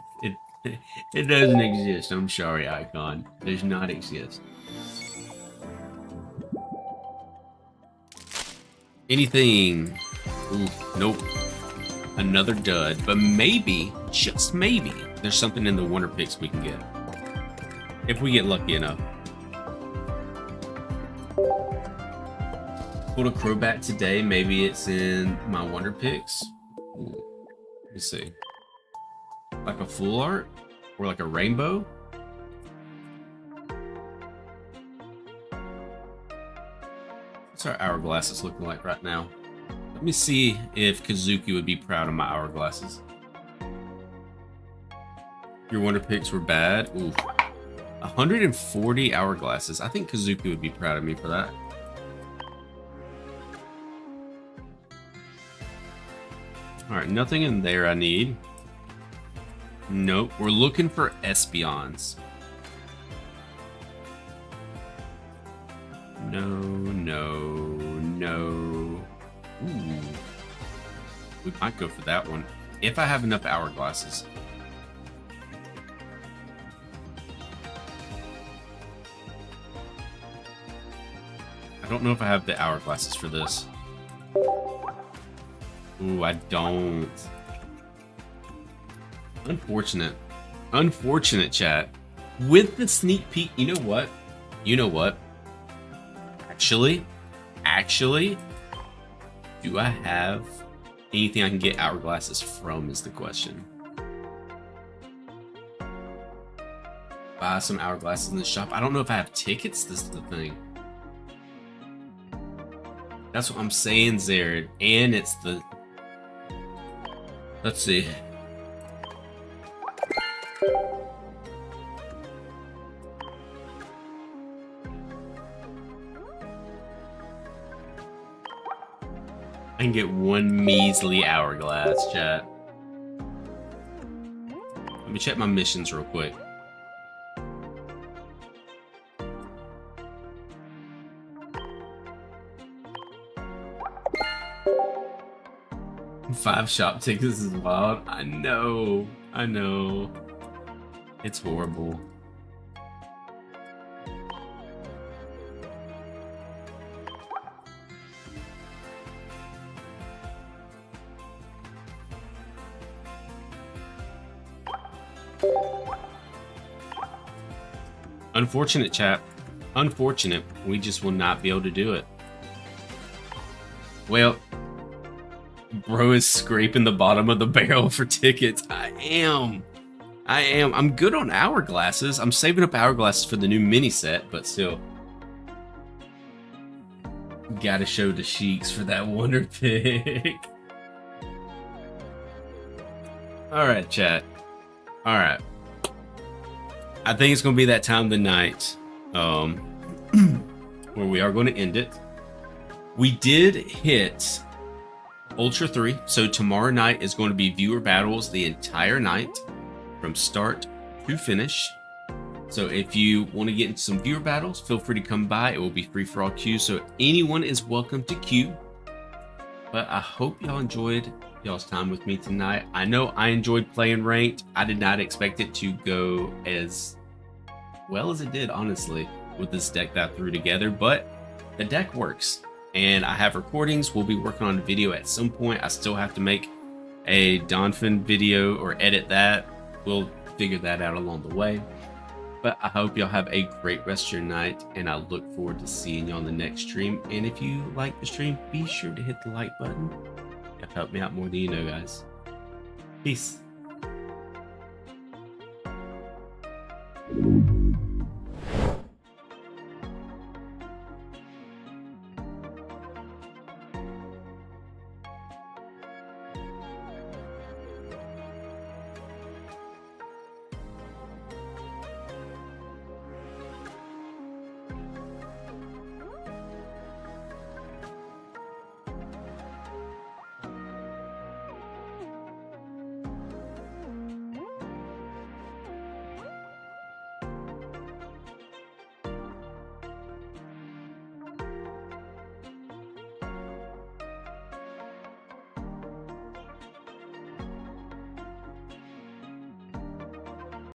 It doesn't exist. I'm sorry, Icon. Does not exist. Anything? Ooh, nope. Another dud. But maybe, just maybe, there's something in the Wonder Picks we can get. If we get lucky enough. Pulled a Crobat today. Maybe it's in my Wonder Picks. Ooh. Let's see. Like a full art? Or like a rainbow? What's our hourglasses looking like right now? Let me see if Kazuki would be proud of my hourglasses. Your Wonder Picks were bad? Ooh. 140 hourglasses. I think Kazuki would be proud of me for that. Alright, nothing in there I need. Nope, we're looking for Espeons. No. Ooh. We might go for that one. If I have enough hourglasses. I don't know if I have the hourglasses for this. Ooh, I don't. Unfortunate. Unfortunate, chat. With the sneak peek, you know what? Actually, do I have anything I can get hourglasses from is the question. Buy some hourglasses in the shop. I don't know if I have tickets, this is the thing. That's what I'm saying, Zared. And it's the... Let's see. I can get one measly hourglass, chat. Let me check my missions real quick. Five shop tickets is wild. I know. It's horrible. Unfortunate, chat. Unfortunate. We just will not be able to do it. Well, bro is scraping the bottom of the barrel for tickets. I am. I'm good on hourglasses. I'm saving up hourglasses for the new mini set, but still. Gotta show the Sheiks for that Wonder Pick. Alright, chat. Alright. I think it's gonna be that time of the night where we are going to end it. We did hit Ultra 3, so tomorrow night is going to be viewer battles the entire night from start to finish. So if you want to get into some viewer battles, feel free to come by. It will be free for all queues, so anyone is welcome to queue. But I hope y'all enjoyed y'all's time with me tonight. I know I enjoyed playing ranked. I did not expect it to go as well as it did, honestly, with this deck that I threw together, but the deck works. And I have recordings. We'll be working on a video at some point. I still have to make a Donphin video or edit that. We'll figure that out along the way. But I hope y'all have a great rest of your night, and I look forward to seeing you on the next stream. And if you like the stream, be sure to hit the like button. It'll help me out more than you know, guys. Peace.